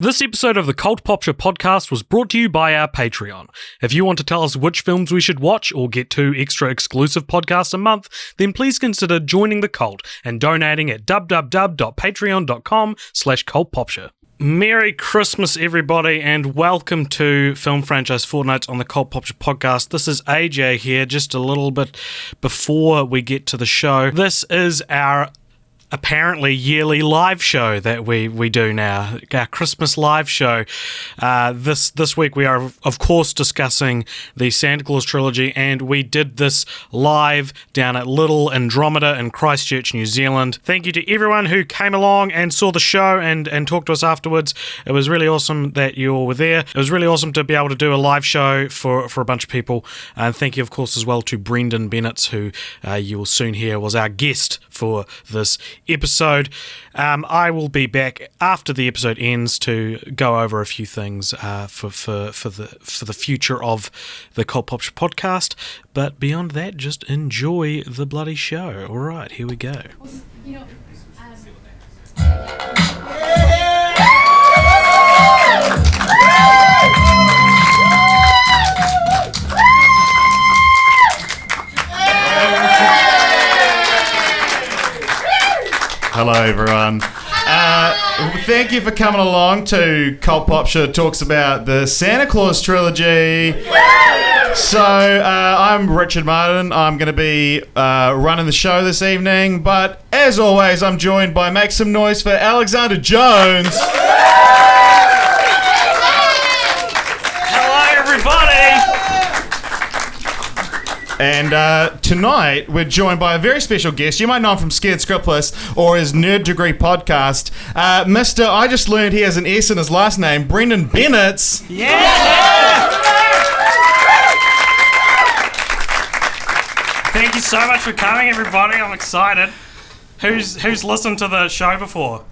This episode of the Cult Popture podcast was brought to you by our Patreon. If you want to tell us which films we should watch or get 2 extra exclusive podcasts a month, then please consider joining the cult and donating at www.patreon.com/cultpopture. Merry Christmas, everybody, and welcome to Film Franchise Fortnights on the Cult Popture podcast. This is AJ here, just a little bit before we get to the show. This is our apparently yearly live show that we do now, our Christmas live show. This week we are of course discussing the Santa Claus trilogy, and we did this live down at Little Andromeda in Christchurch, New Zealand. Thank you to everyone who came along and saw the show and talked to us afterwards. It was really awesome that you all were there. It was really awesome to be able to do a live show for a bunch of people. And thank you of course as well to Brendon Bennetts, who you will soon hear was our guest for this episode. I will be back after the episode ends to go over a few things for the future of the Cult Popture podcast. But beyond that, just enjoy the bloody show. All right, here we go. Hello everyone. Thank you for coming along to Cult Popture Talks about the Santa Claus trilogy. So I'm Richard Martin. I'm going to be running the show this evening, but as always I'm joined by, make some noise for Alexander Jones. Hello everybody. And tonight we're joined by a very special guest. You might know him from Scared Scriptless or his Nerd Degree podcast. Mr. I just learned he has an S in his last name, Brendon Bennetts. Yeah! Thank you so much for coming, everybody. I'm excited. Who's listened to the show before?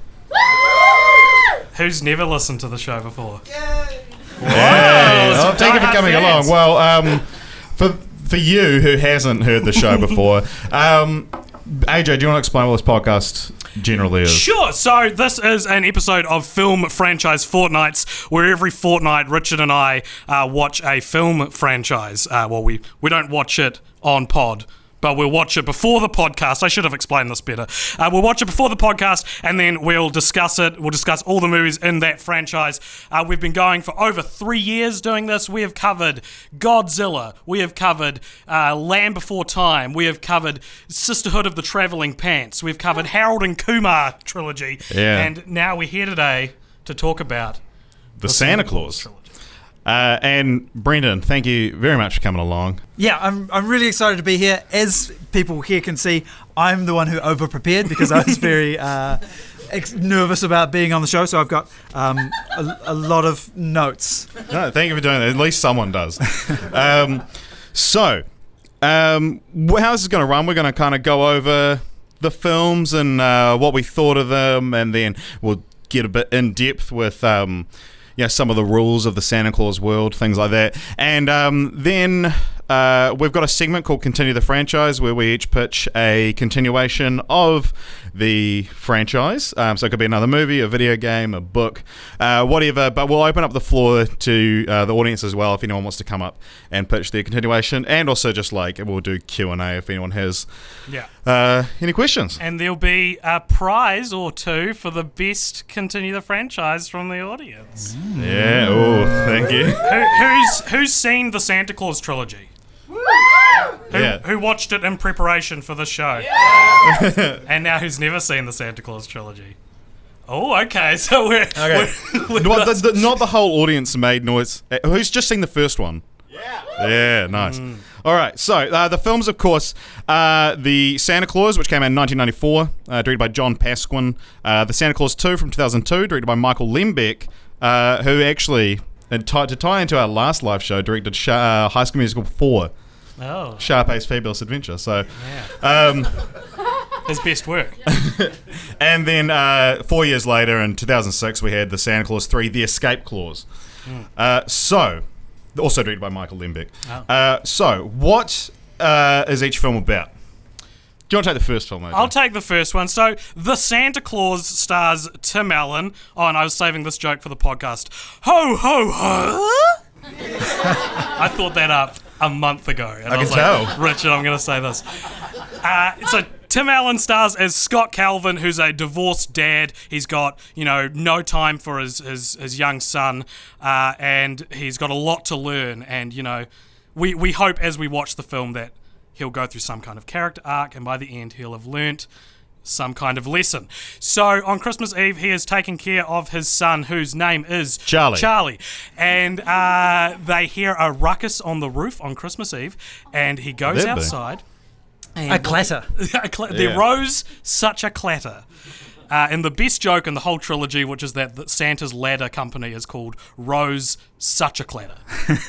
Who's never listened to the show before? Yay! Well, thank you for coming along. Well, for you who hasn't heard the show before, AJ, do you want to explain what this podcast generally is? Sure. So this is an episode of Film Franchise Fortnights, where every fortnight Richard and I watch a film franchise. Well, we don't watch it on pod, but we'll watch it before the podcast. I should have explained this better. We'll watch it before the podcast, and then we'll discuss it. We'll discuss all the movies in that franchise. We've been going for over 3 years doing this. We have covered Godzilla. We have covered Land Before Time. We have covered Sisterhood of the Traveling Pants. We've covered Harold and Kumar trilogy. Yeah. And now we're here today to talk about the Santa Claus trilogy. And Brendon, thank you very much for coming along. Yeah, I'm really excited to be here. As people here can see, I'm the one who over-prepared because I was very nervous about being on the show, so I've got a lot of notes. No, thank you for doing that. At least someone does. So, how is this going to run? We're going to kind of go over the films and what we thought of them, and then we'll get a bit in depth with some of the rules of the Santa Claus world, things like that. And then we've got a segment called Continue the Franchise, where we each pitch a continuation of the franchise. So it could be another movie, a video game, a book, whatever. But we'll open up the floor to the audience as well if anyone wants to come up and pitch their continuation. And also just we'll do Q&A if anyone has any questions. And there'll be a prize or two for the best Continue the Franchise from the audience. Yeah, oh, thank you. Who's seen the Santa Claus trilogy? Who watched it in preparation for the show? Yeah. And now who's never seen the Santa Claus trilogy? Oh, okay. So we're not the whole audience made noise. Who's just seen the first one? Yeah, nice. All right, so the films, of course, the Santa Claus, which came out in 1994, directed by John Pasquin. The Santa Claus 2 from 2002, directed by Michael Lembeck, who actually, to tie into our last live show, directed High School Musical 4. Oh. Sharpay's Fabulous Adventure. So, his best work. And then 4 years later, in 2006, we had the Santa Claus 3, The Escape Clause. So, also directed by Michael Lembeck. So, what is each film about? you want to take the first film, AJ? I'll take the first one. So, The Santa Claus stars Tim Allen. Oh, and I was saving this joke for the podcast. Ho, ho, ho! I thought that up a month ago. And I can was tell. like, Richard, I'm going to say this. So, Tim Allen stars as Scott Calvin, who's a divorced dad. He's got, no time for his young son, and he's got a lot to learn. And, we hope as we watch the film that he'll go through some kind of character arc, and by the end he'll have learnt some kind of lesson. So on Christmas Eve, he is taking care of his son, whose name is Charlie. And they hear a ruckus on the roof on Christmas Eve, and he goes outside. A clatter. There rose such a clatter. And the best joke in the whole trilogy, which is that Santa's ladder company is called Rose Such a Clatter,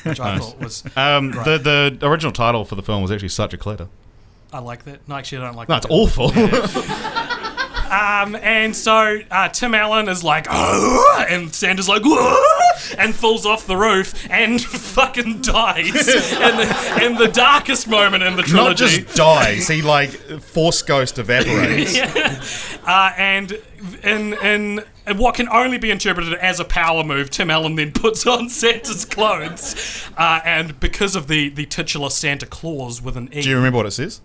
which I thought was great. The original title for the film was actually Such a Clatter. I like that. No, actually, I don't like No, that. it's awful. And so Tim Allen is like, "Ugh," and Santa's like, "Ugh," and falls off the roof and fucking dies in the darkest moment in the trilogy. Not just dies, he Force Ghost evaporates. And in what can only be interpreted as a power move, Tim Allen then puts on Santa's clothes, and because of the titular Santa Claus with an E. Do you remember what it says?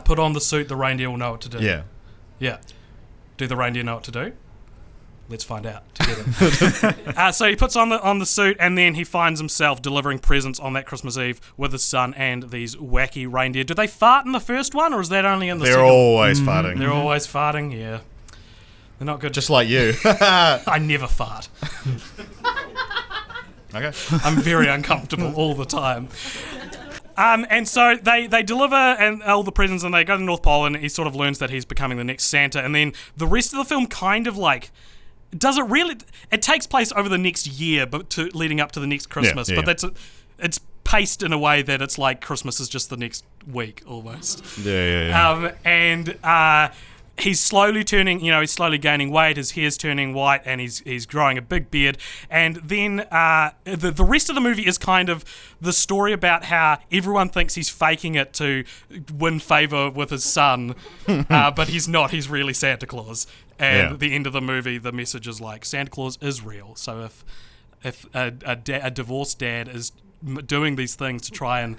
Put on the suit, the reindeer will know what to do. Yeah. Do the reindeer know what to do? Let's find out together. So he puts on the suit, and then he finds himself delivering presents on that Christmas Eve with his son and these wacky reindeer. Do they fart in the first one, or is that only in the second? They're always farting. They're always farting, yeah. They're not good. Just like you. I never fart. Okay. I'm very uncomfortable all the time. And so they deliver all the presents, and they go to the North Pole, and he sort of learns that he's becoming the next Santa. And then the rest of the film kind of it takes place over the next year, but leading up to the next Christmas. Yeah. But it's paced in a way that it's like Christmas is just the next week almost. Yeah. He's slowly turning, he's slowly gaining weight, his hair's turning white, and he's growing a big beard. And then the rest of the movie is kind of the story about how everyone thinks he's faking it to win favour with his son, but he's not, he's really Santa Claus. And at the end of the movie, the message is like, Santa Claus is real. So if a divorced dad is doing these things to try and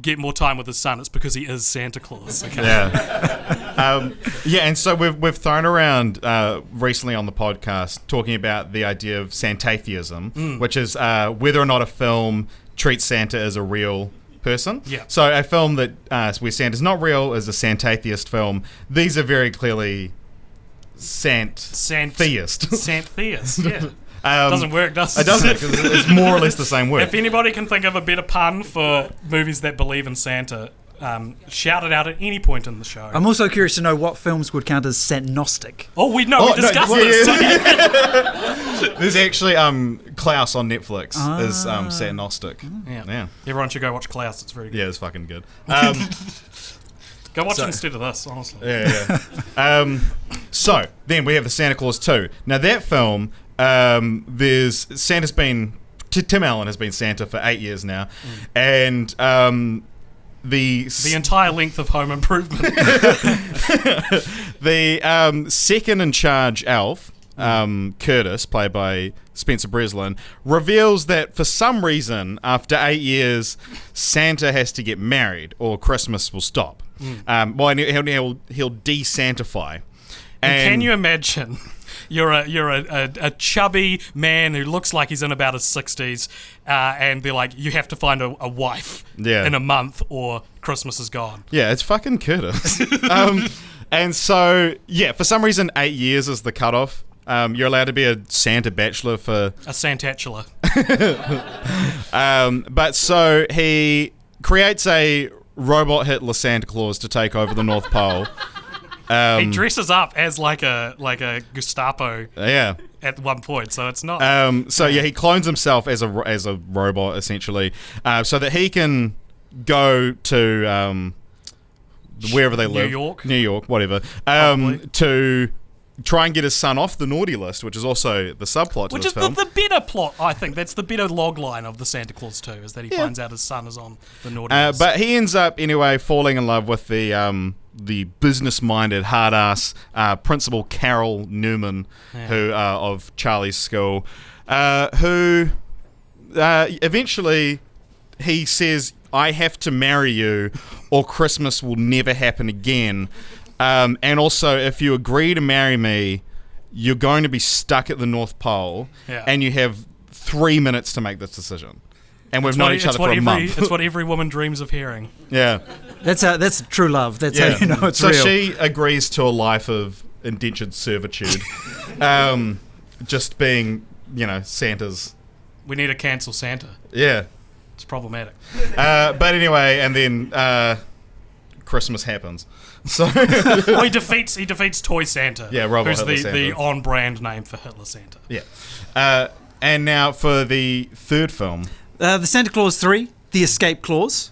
get more time with his son, it's because he is Santa Claus. Okay. And so we've thrown around recently on the podcast talking about the idea of Santatheism, which is whether or not a film treats Santa as a real person. Yeah. So a film that where Santa's not real is a Santatheist film. These are very clearly Santheist. Santheist, yeah. Doesn't work, does it? It doesn't, because it's more or less the same word. If anybody can think of a better pun for movies that believe in Santa, shout it out at any point in the show. I'm also curious to know what films would count as Santnostic. We discussed this. There's actually Klaus on Netflix is Santnostic. Yeah. Everyone should go watch Klaus. It's very good. Yeah, it's fucking good. Go watch it instead of this, honestly. Yeah. So then we have the Santa Claus 2. Now that film, Tim Allen has been Santa for 8 years now, and the entire length of Home Improvement. The second in charge elf, Curtis, played by Spencer Breslin, reveals that for some reason, after 8 years, Santa has to get married or Christmas will stop. He'll de-Santify. And can you imagine? You're a chubby man who looks like he's in about his 60s, and they're like, you have to find a wife in a month or Christmas is gone. Yeah, it's fucking Curtis. And so, for some reason, 8 years is the cutoff. You're allowed to be a Santa bachelor for... A Santatular. But so he creates a robot Hitler Santa Claus to take over the North Pole. He dresses up as like a Gestapo at one point, so it's not... he clones himself as a robot, essentially, so that he can go to wherever they live. New York, whatever, to try and get his son off the naughty list, which is also the subplot to Which this is film. the better plot, I think. That's the better log line of the Santa Claus 2, is that he finds out his son is on the naughty list. But he ends up, anyway, falling in love with the business-minded, hard-ass Principal Carol Newman, who of Charlie's school, who eventually he says, I have to marry you or Christmas will never happen again. And also, if you agree to marry me, you're going to be stuck at the North Pole, and you have 3 minutes to make this decision. And we've known each other for a month. It's what every woman dreams of hearing. Yeah. That's true love. That's how you know it's real. So she agrees to a life of indentured servitude. Just being, Santa's... We need to cancel Santa. Yeah. It's problematic. But anyway, and then Christmas happens. So well, he defeats Toy Santa. Yeah, Robo who's Hitler the Santa. on-brand name for Hitler Santa. Yeah. And now for the third film. The Santa Claus 3, The Escape Clause.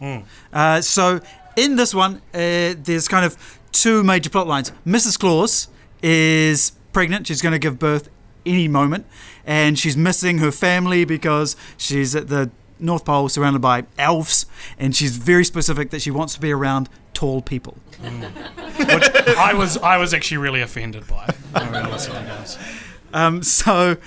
So in this one, there's kind of two major plot lines. Mrs. Claus is pregnant. She's going to give birth any moment. And she's missing her family because she's at the North Pole surrounded by elves. And she's very specific that she wants to be around tall people. Which I was actually really offended by. So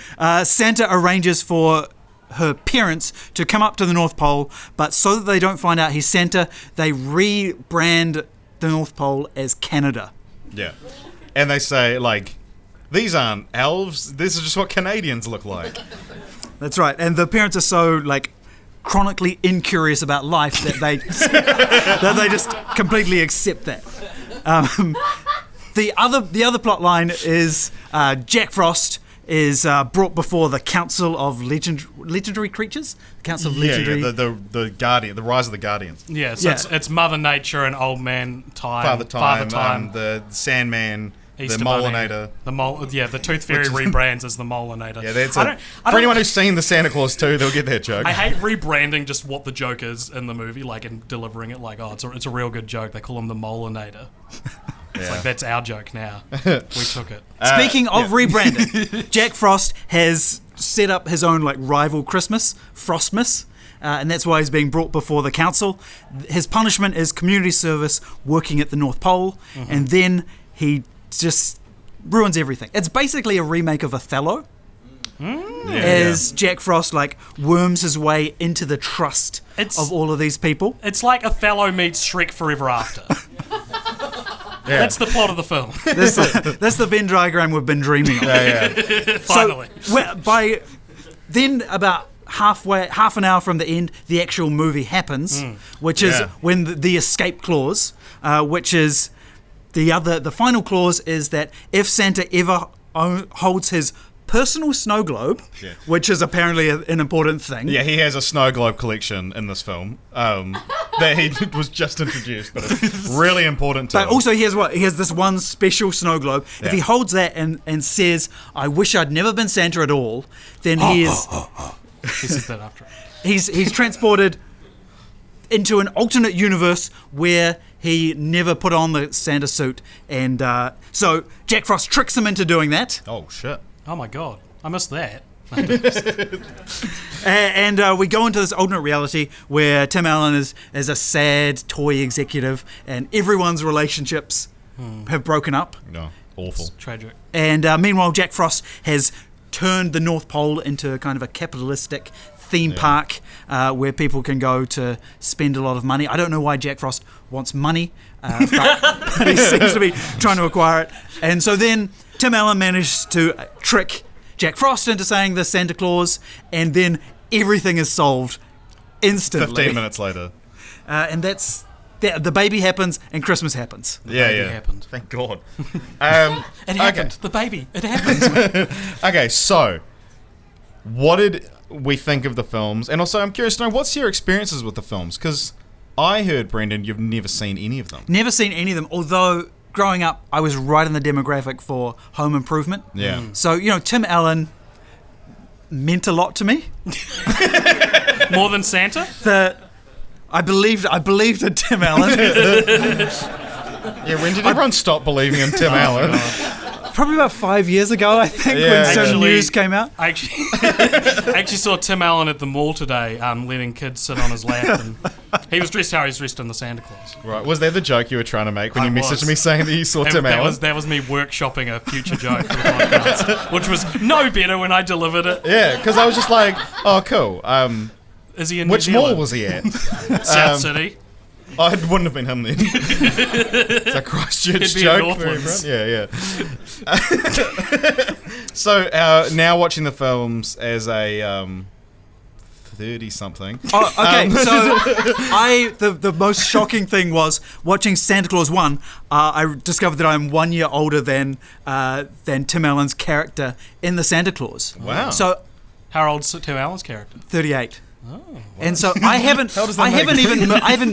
Santa arranges for her parents to come up to the North Pole, but so that they don't find out he's Santa, they rebrand the North Pole as Canada. Yeah. And they say, these aren't elves, this is just what Canadians look like. That's right. And the parents are so, chronically incurious about life that they just completely accept that. The other plot line is Jack Frost is brought before the Council of Legendary Creatures. Council of Legendary. The Guardian, the Rise of the Guardians. Yeah, so it's Mother Nature and Old Man Time. Father Time, the Sandman, Easter the Molinator. The Tooth Fairy rebrands as the Molinator. Yeah, that's for anyone who's seen the Santa Claus 2, they'll get that joke. I hate rebranding just what the joke is in the movie, and delivering it it's a real good joke. They call him the Molinator. It's that's our joke now. We took it. Speaking of rebranding, Jack Frost has set up his own rival Christmas, Frostmas, and that's why he's being brought before the council. His punishment is community service, working at the North Pole, and then he just ruins everything. It's basically a remake of Othello. As Jack Frost worms his way into the trust of all of these people. It's like Othello meets Shrek Forever After. That's the plot of the film. That's the Venn diagram we've been dreaming of. Finally. So, by then, about half an hour from the end, the actual movie happens, which is when the escape clause, which is the final clause is that if Santa ever holds his personal snow globe, which is apparently an important thing. Yeah, he has a snow globe collection in this film that he was just introduced, but it's really important to him. But also he has this one special snow globe. If he holds that and says, I wish I'd never been Santa at all, then he is... He says that after. He's transported into an alternate universe where he never put on the Santa suit. And so Jack Frost tricks him into doing that. Oh, shit. Oh my god, I missed that. And we go into this alternate reality where Tim Allen is a sad toy executive and everyone's relationships have broken up. No, awful. It's tragic. And meanwhile, Jack Frost has turned the North Pole into kind of a capitalistic theme park where people can go to spend a lot of money. I don't know why Jack Frost wants money, but he seems to be trying to acquire it. And so then Tim Allen managed to trick Jack Frost into saying the Santa Claus, and then everything is solved instantly. 15 minutes later. And that's... The baby happens and Christmas happens. The baby happened. Thank God. It happened. The baby. It happened. Okay, so what did we think of the films? And also, I'm curious to know, what's your experiences with the films? Because I heard, Brendon, you've never seen any of them. Never seen any of them, although growing up, I was right in the demographic for Home Improvement. Yeah. So, Tim Allen meant a lot to me. More than Santa? I believed in Tim Allen. Yeah, when did everyone stop believing in Tim Allen? Probably about 5 years ago, I think, Yeah. when certain Actually- news came out. I actually saw Tim Allen at the mall today, letting kids sit on his lap, and he was dressed how he's dressed in the Santa Claus. Right. Was that the joke you were trying to make when I you messaged was. me saying that you saw Tim Allen? That was me workshopping a future joke for the podcast, which was no better when I delivered it. Yeah, because I was just like, oh, cool. Is he in Which New mall Zealand? was he at? South City. Oh, it wouldn't have been him then. It's a Christchurch It'd be in joke. for Northlands. everyone. Yeah. So now watching the films as a 30-something. Oh, okay. So the most shocking thing was watching Santa Claus 1. I discovered that I'm 1 year older than Tim Allen's character in the Santa Claus. Wow. So How old's Tim Allen's character? 38. And so I haven't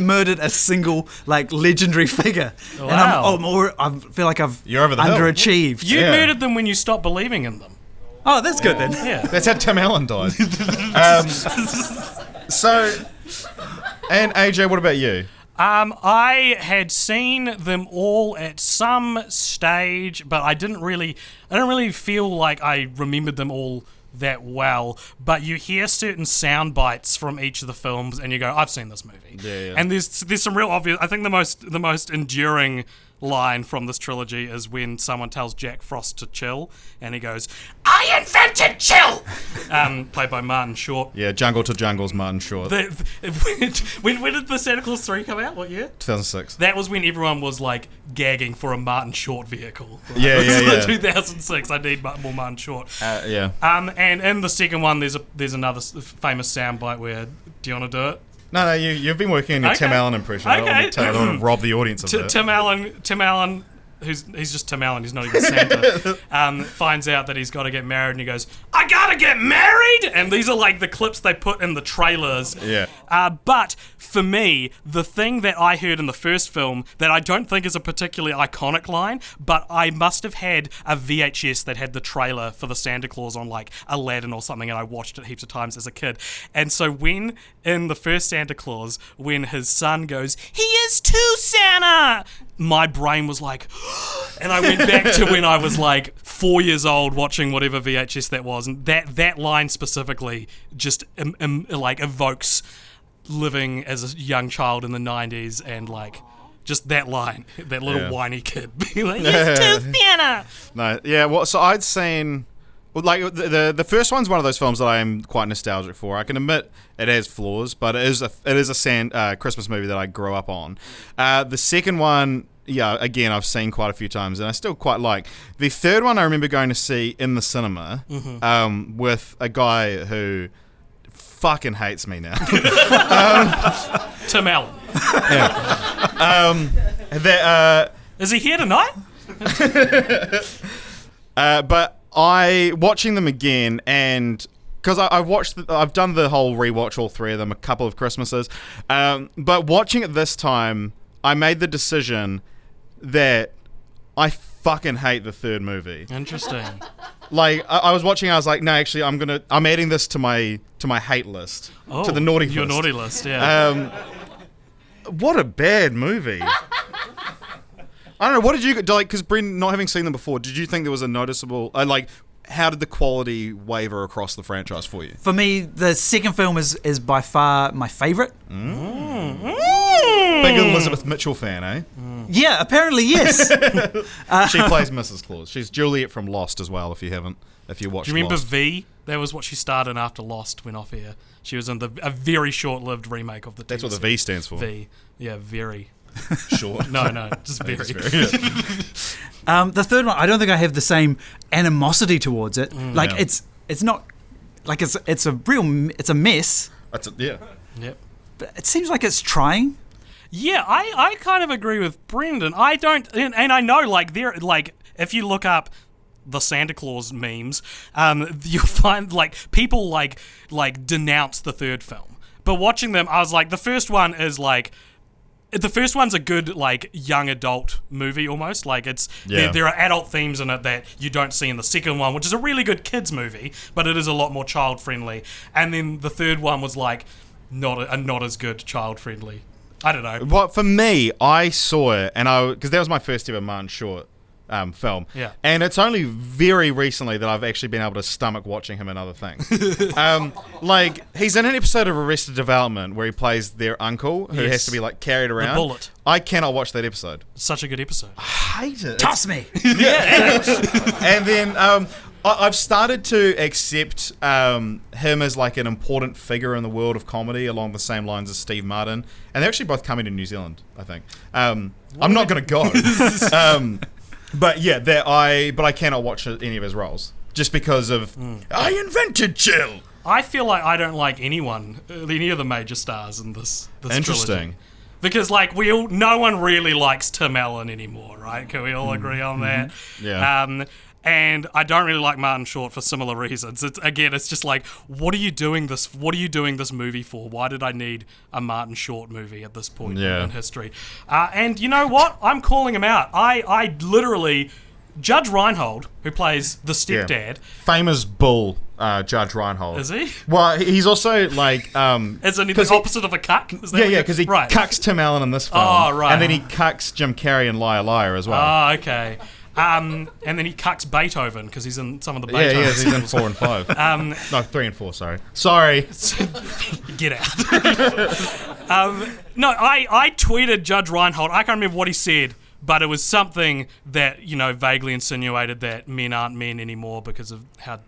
murdered a single like legendary figure. Wow. And I feel like I've You're over the hill. underachieved. You Yeah. murdered them when you stopped believing in them. Oh, that's good then. Yeah. That's how Tim Allen died. So, and AJ, what about you? I had seen them all at some stage, but I didn't really feel like I remembered them all that well. But you hear certain sound bites from each of the films, and you go, "I've seen this movie." Yeah. And there's some real obvious. I think the most enduring line from this trilogy is when someone tells Jack Frost to chill, and he goes, "I invented chill," played by Martin Short. Yeah, Jungle to Jungle's Martin Short. When did the Santa Claus 3 come out? What year? 2006. That was when everyone was like gagging for a Martin Short vehicle. Right? Yeah, This yeah, is yeah. 2006. I need more Martin Short. Yeah. And in the second one, there's another famous soundbite where, do you want to do it? No, you've been working on your Tim Okay. Allen impression. I don't want to rob the audience of that. Tim Allen, he's just Tim Allen. He's not even Santa. Finds out that he's got to get married, and he goes, "I gotta get married!" And these are like the clips they put in the trailers. Yeah. But for me, the thing that I heard in the first film that I don't think is a particularly iconic line, but I must have had a VHS that had the trailer for the Santa Claus on like Aladdin or something, and I watched it heaps of times as a kid. And so when in the first Santa Claus, when his son goes, "He is too Santa," my brain was like, and I went back to when I was like 4 years old watching whatever VHS that was, and that line specifically just like evokes living as a young child in the 90s, and like just that line, that little Yeah. whiny kid being like, "He's too Santa." No, yeah. Well, so I'd seen, well, like the first one's one of those films that I am quite nostalgic for. I can admit it has flaws, but it is a Christmas movie that I grew up on. The second one, yeah, again, I've seen quite a few times, and I still quite like. The third one I remember going to see in the cinema with a guy who fucking hates me now. Tim Allen. Is he here tonight? But I watching them again, and because I've done the whole rewatch, all three of them, a couple of Christmases. But watching it this time, I made the decision that I fucking hate the third movie. Interesting. Like I was watching, I was like, no, actually, I'm adding this to my hate list, to the naughty Your list. naughty list, yeah. What a bad movie. I don't know. What did you like? Because Brendon, not having seen them before, did you think there was a noticeable how did the quality waver across the franchise for you? For me, the second film is by far my favourite. Big Elizabeth Mitchell fan, eh? Yeah, apparently yes. She plays Mrs. Claus. She's Juliet from Lost as well. If you watched Do you remember Lost. V? That was what she starred in after Lost went off air. She was in a very short-lived remake of the That's TV what the V stands for. V. Yeah, very. Sure. No, just very. The third one, I don't think I have the same animosity towards it. Like Yeah. it's not like it's a mess. Yeah. Yep. But it seems like it's trying. Yeah, I kind of agree with Brendon. I don't, and I know if you look up the Santa Claus memes, you'll find people denounce the third film. But watching them, I was like, the first one is the first one's a good young adult movie almost. There are adult themes in it that you don't see in the second one, which is a really good kids movie, but it is a lot more child friendly. And then the third one was not as good child friendly. I don't know. Well, for me, I saw it, and because that was my first ever Martin Short film. Yeah. And it's only very recently that I've actually been able to stomach watching him in other things. Like, he's in an episode of Arrested Development where he plays their uncle who has to be, like, carried around. The Bullet. I cannot watch that episode. Such a good episode. I hate it. Toss me. And then I've started to accept him as like an important figure in the world of comedy along the same lines as Steve Martin. And they're actually both coming to New Zealand, I think. I'm not going to go. But yeah, but I cannot watch any of his roles just because of I invented chill. I feel like I don't like any of the major stars in this Interesting. trilogy. Because, like, no one really likes Tim Allen anymore, right? Can we all agree on that? Yeah. And I don't really like Martin Short for similar reasons. It's just like, what are you doing this movie for? Why did I need a Martin Short movie at this point in history? And you know what? I'm calling him out. I literally, Judge Reinhold, who plays the stepdad. Famous bull, Judge Reinhold. Is he? Well, he's also like... Isn't he the opposite of a cuck? Is that because he cucks Tim Allen in this film. Oh, right. And then he cucks Jim Carrey in Liar Liar as well. Oh, okay. And then he cucks Beethoven because he's in some of the Beethoven. Yeah, he's in 4 and 5. No, 3 and 4. Sorry. Get out. No, I tweeted Judge Reinhold. I can't remember what he said, but it was something that vaguely insinuated that men aren't men anymore because of how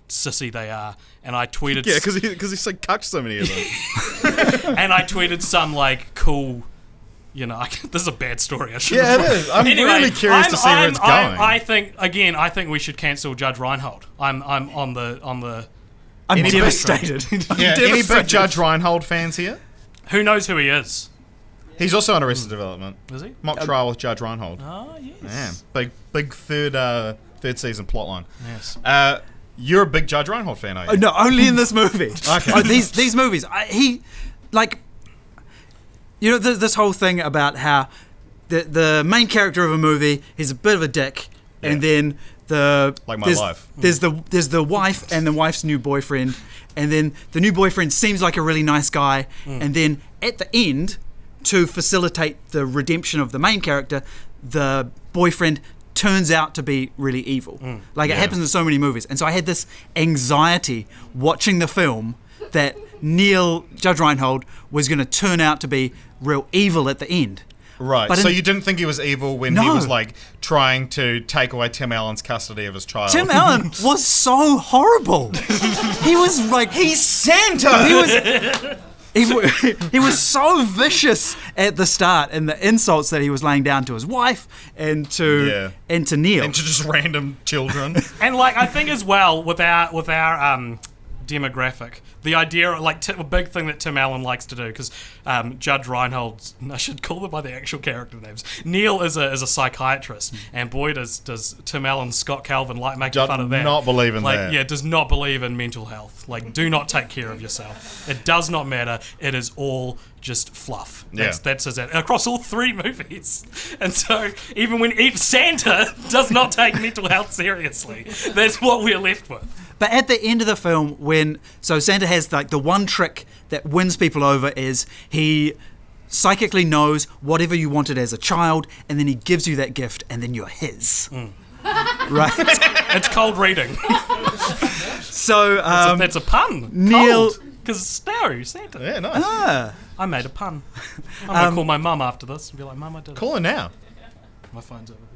sissy they are. And I tweeted, because he said cucked so many of them. And I tweeted some like cool. This is a bad story. It is. I'm really curious to see where it's going. I think we should cancel Judge Reinhold. I'm devastated. Any big Judge Reinhold fans here? Who knows who he is? He's also on Arrested Development. Is he? Mock Trial with Judge Reinhold. Oh yes. Man, big third season plotline. Yes. You're a big Judge Reinhold fan, are you? No, only in this movie. Okay. These movies. This whole thing about how the main character of a movie, he's a bit of a dick, and then life. There's the wife and the wife's new boyfriend, and then the new boyfriend seems like a really nice guy, and then at the end, to facilitate the redemption of the main character, the boyfriend turns out to be really evil. It happens in so many movies, and so I had this anxiety watching the film that Judge Reinhold was going to turn out to be real evil at the end. Right. But so you didn't think he was evil when he was like trying to take away Tim Allen's custody of his child? Tim Allen was so horrible. He was like, he's Santa. He was so vicious at the start, and the insults that he was laying down to his wife and to Neil and to just random children. And I think as well with our demographic, the idea, a big thing that Tim Allen likes to do, because Judge Reinhold, I should call them by the actual character names. Neil is a psychiatrist, and boy does Tim Allen, Scott Calvin making fun of that. Not believe in that. Yeah, does not believe in mental health. Do not take care of yourself. It does not matter. It is all just fluff. That's his across all 3 movies. And so even Santa does not take mental health seriously. That's what we're left with. But at the end of the film, so Santa has the one trick that wins people over is he psychically knows whatever you wanted as a child, and then he gives you that gift, and then you're his. Right? It's cold reading. So that's a pun. Neil, because Santa. Yeah, nice. I made a pun. I'm gonna call my mum after this and be like, "Mum, I did it." Call her now. My phone's over there.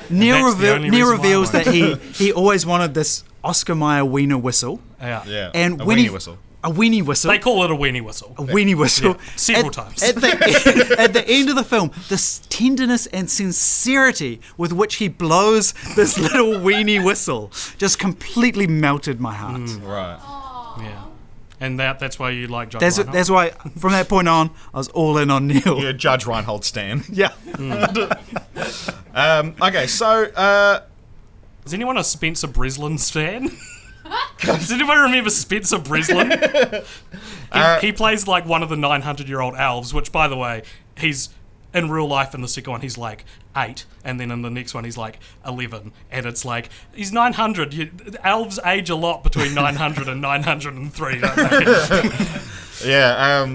Neil reveals that he always wanted this Oscar Mayer wiener whistle. Yeah. And a weenie whistle. A weenie whistle. They call it a weenie whistle. A weenie whistle. Yeah, several times. At the end of the film, this tenderness and sincerity with which he blows this little weenie whistle just completely melted my heart. Right. Yeah. And that's why you like Judge Reinhold? That's why, from that point on, I was all in on Neil. You're a Judge Reinhold stan. Yeah. Okay, so... Is anyone a Spencer Breslin stan? Does anybody remember Spencer Breslin? He plays one of the 900-year-old elves, which, by the way, he's... In real life, in the second one, he's 8, and then in the next one, he's 11, and it's he's 900. Elves age a lot between 900 and 903, don't they? Yeah.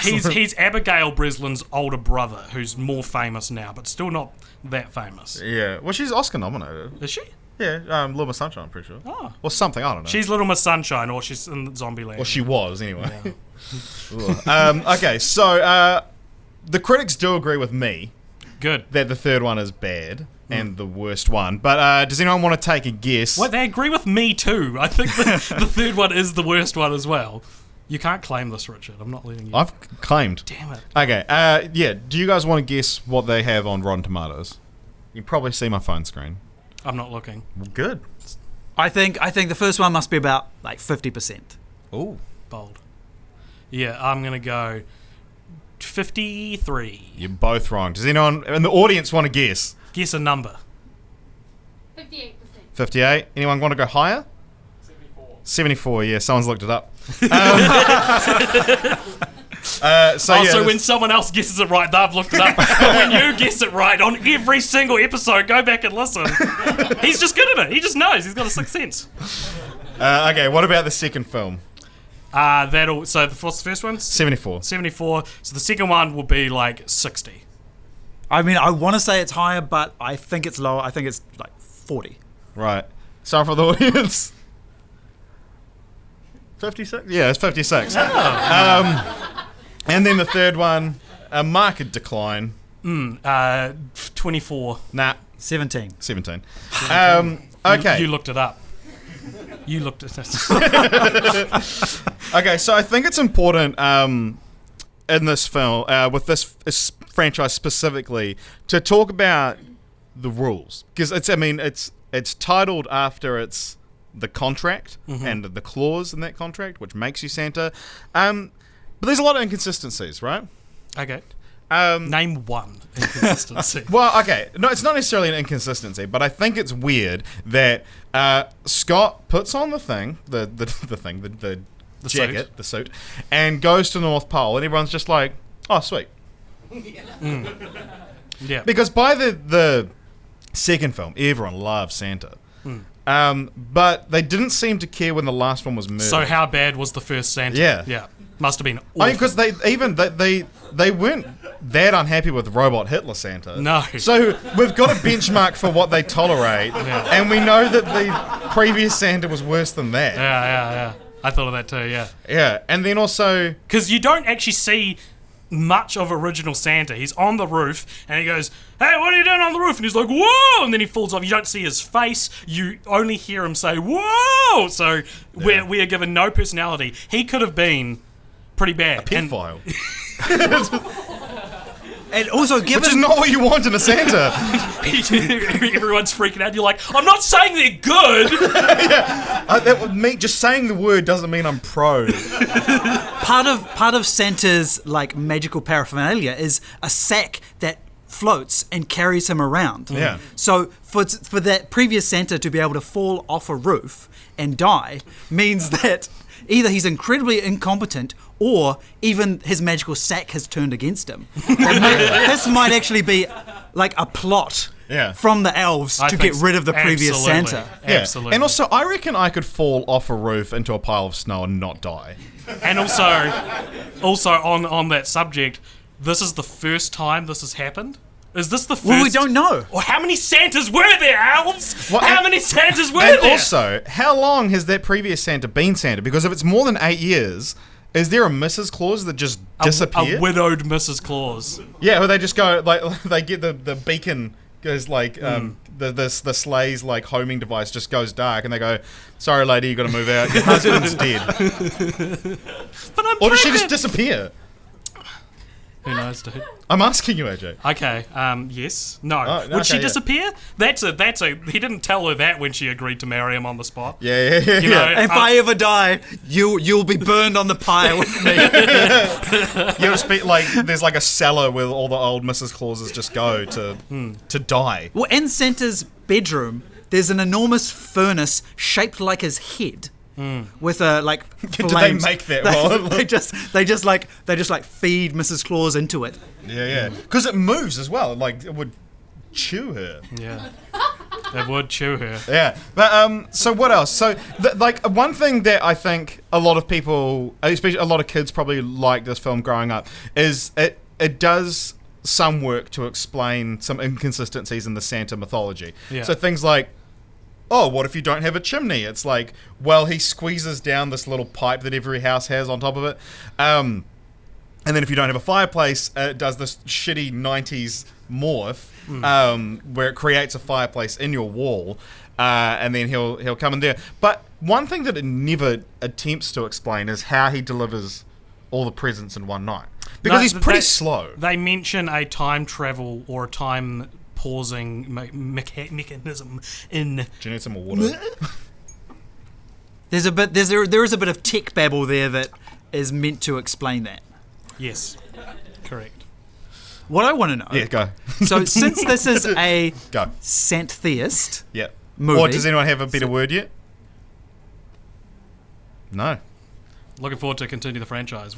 He's Abigail Breslin's older brother, who's more famous now, but still not that famous. Yeah. Well, she's Oscar nominated. Is she? Yeah. Little Miss Sunshine, I'm pretty sure. Oh. Or something. I don't know. She's Little Miss Sunshine, or she's in Zombieland. Or she was anyway. Yeah. Okay. So the critics do agree with me. Good. That the third one is bad. And the worst one. But does anyone want to take a guess? Well, they agree with me too. I think the third one is the worst one as well. You can't claim this, Richard. I'm not letting you. I've claimed. Damn it. Okay. Yeah. Do you guys want to guess what they have on Rotten Tomatoes? You can probably see my phone screen. I'm not looking. Well, good. I think the first one must be about like 50%. Ooh. Bold. Yeah, I'm going to go 53. You're both wrong. Does anyone in the audience want to guess? Guess a number. 58%. 58. Anyone want to go higher? 74. Yeah, someone's looked it up. So when someone else guesses it right, they've looked it up. But when you guess it right on every single episode, go back and listen. He's just good at it. He just knows. He's got a sixth sense. Okay, what about the second film? What's the first one? 74. 74. So the second one will be like 60. I mean, I want to say it's higher, but I think it's lower. I think it's like 40. Right. Sorry for the audience. 56? Yeah, it's 56. And then the third one, a marked decline. 24. Nah. 17. 17. Okay. You looked it up. You looked at it. Okay, so I think it's important in this film, with this franchise specifically, to talk about the rules. Because it's titled after the contract and the clause in that contract, which makes you Santa. But there's a lot of inconsistencies, right? Okay. Name one inconsistency. Well, okay. No, it's not necessarily an inconsistency, but I think it's weird that Scott puts on the jacket, suit. the suit, and goes to the North Pole, and everyone's just like, oh, sweet. Yeah. Because by the second film, everyone loves Santa. But they didn't seem to care when the last one was murdered. So how bad was the first Santa? Yeah. Yeah. Must have been awful. I mean, because they weren't that unhappy with Robot Hitler Santa. No. So we've got a benchmark for what they tolerate, and we know that the previous Santa was worse than that. Yeah. I thought of that too, yeah. Yeah, and then also... Because you don't actually see much of original Santa. He's on the roof, and he goes, hey, what are you doing on the roof? And he's like, whoa! And then he falls off. You don't see his face. You only hear him say, whoa! So we are given no personality. He could have been pretty bad. A pedophile. And also, given... Which is not what you want in a Santa. Everyone's freaking out. You're like, I'm not saying they're good. Just saying the word doesn't mean I'm pro. part of Santa's like magical paraphernalia is a sack that floats and carries him around. Yeah. So for that previous Santa to be able to fall off a roof and die means that either he's incredibly incompetent or even his magical sack has turned against him. This might actually be like a plot from the elves to get rid of the previous Santa. Yeah. Absolutely. And also, I reckon I could fall off a roof into a pile of snow and not die. And also on that subject, this is the first time this has happened? Is this the first? Well, we don't know. Well, how many Santas were there, elves? Well, how many Santas were and there? Also, how long has that previous Santa been Santa? Because if it's more than 8 years, is there a Mrs. Claus that just disappeared? A widowed Mrs. Claus. Yeah, where they just go, like, they get the beacon goes like, the sleigh's like homing device just goes dark, and they go, sorry lady, you gotta move out, your husband's dead. But I'm Or does she pregnant. just disappear? Who knows, dude? I'm asking you, AJ. Okay, yes. No. Oh, Would she okay, yeah. disappear? He didn't tell her that when she agreed to marry him on the spot. Yeah. You know, If I ever die, you'll be burned on the pyre with me. You just be like, there's like a cellar where all the old Mrs. Clauses just go to die. Well, in Santa's bedroom, there's an enormous furnace shaped like his head. With a like flames. Did they make that one? they just feed Mrs. Claus into it. Yeah. Because it moves as well. Like, it would chew her. Yeah. That would chew her. Yeah, but so what else? So like one thing that I think a lot of people, especially a lot of kids, probably like this film growing up is it does some work to explain some inconsistencies in the Santa mythology. Yeah. So things like, oh, what if you don't have a chimney? It's like, well, he squeezes down this little pipe that every house has on top of it. And then if you don't have a fireplace, it does this shitty 90s morph where it creates a fireplace in your wall. And then he'll come in there. But one thing that it never attempts to explain is how he delivers all the presents in one night. Because he's pretty slow. They mention a time travel or a time pausing mechanism in... Do you need some more water? There is a bit of tech babble there that is meant to explain that. Yes, correct. What I want to know... Yeah, go. So since this is a Go. Sant-theist Yeah. movie... Or does anyone have a better word yet? No. Looking forward to continue the franchise.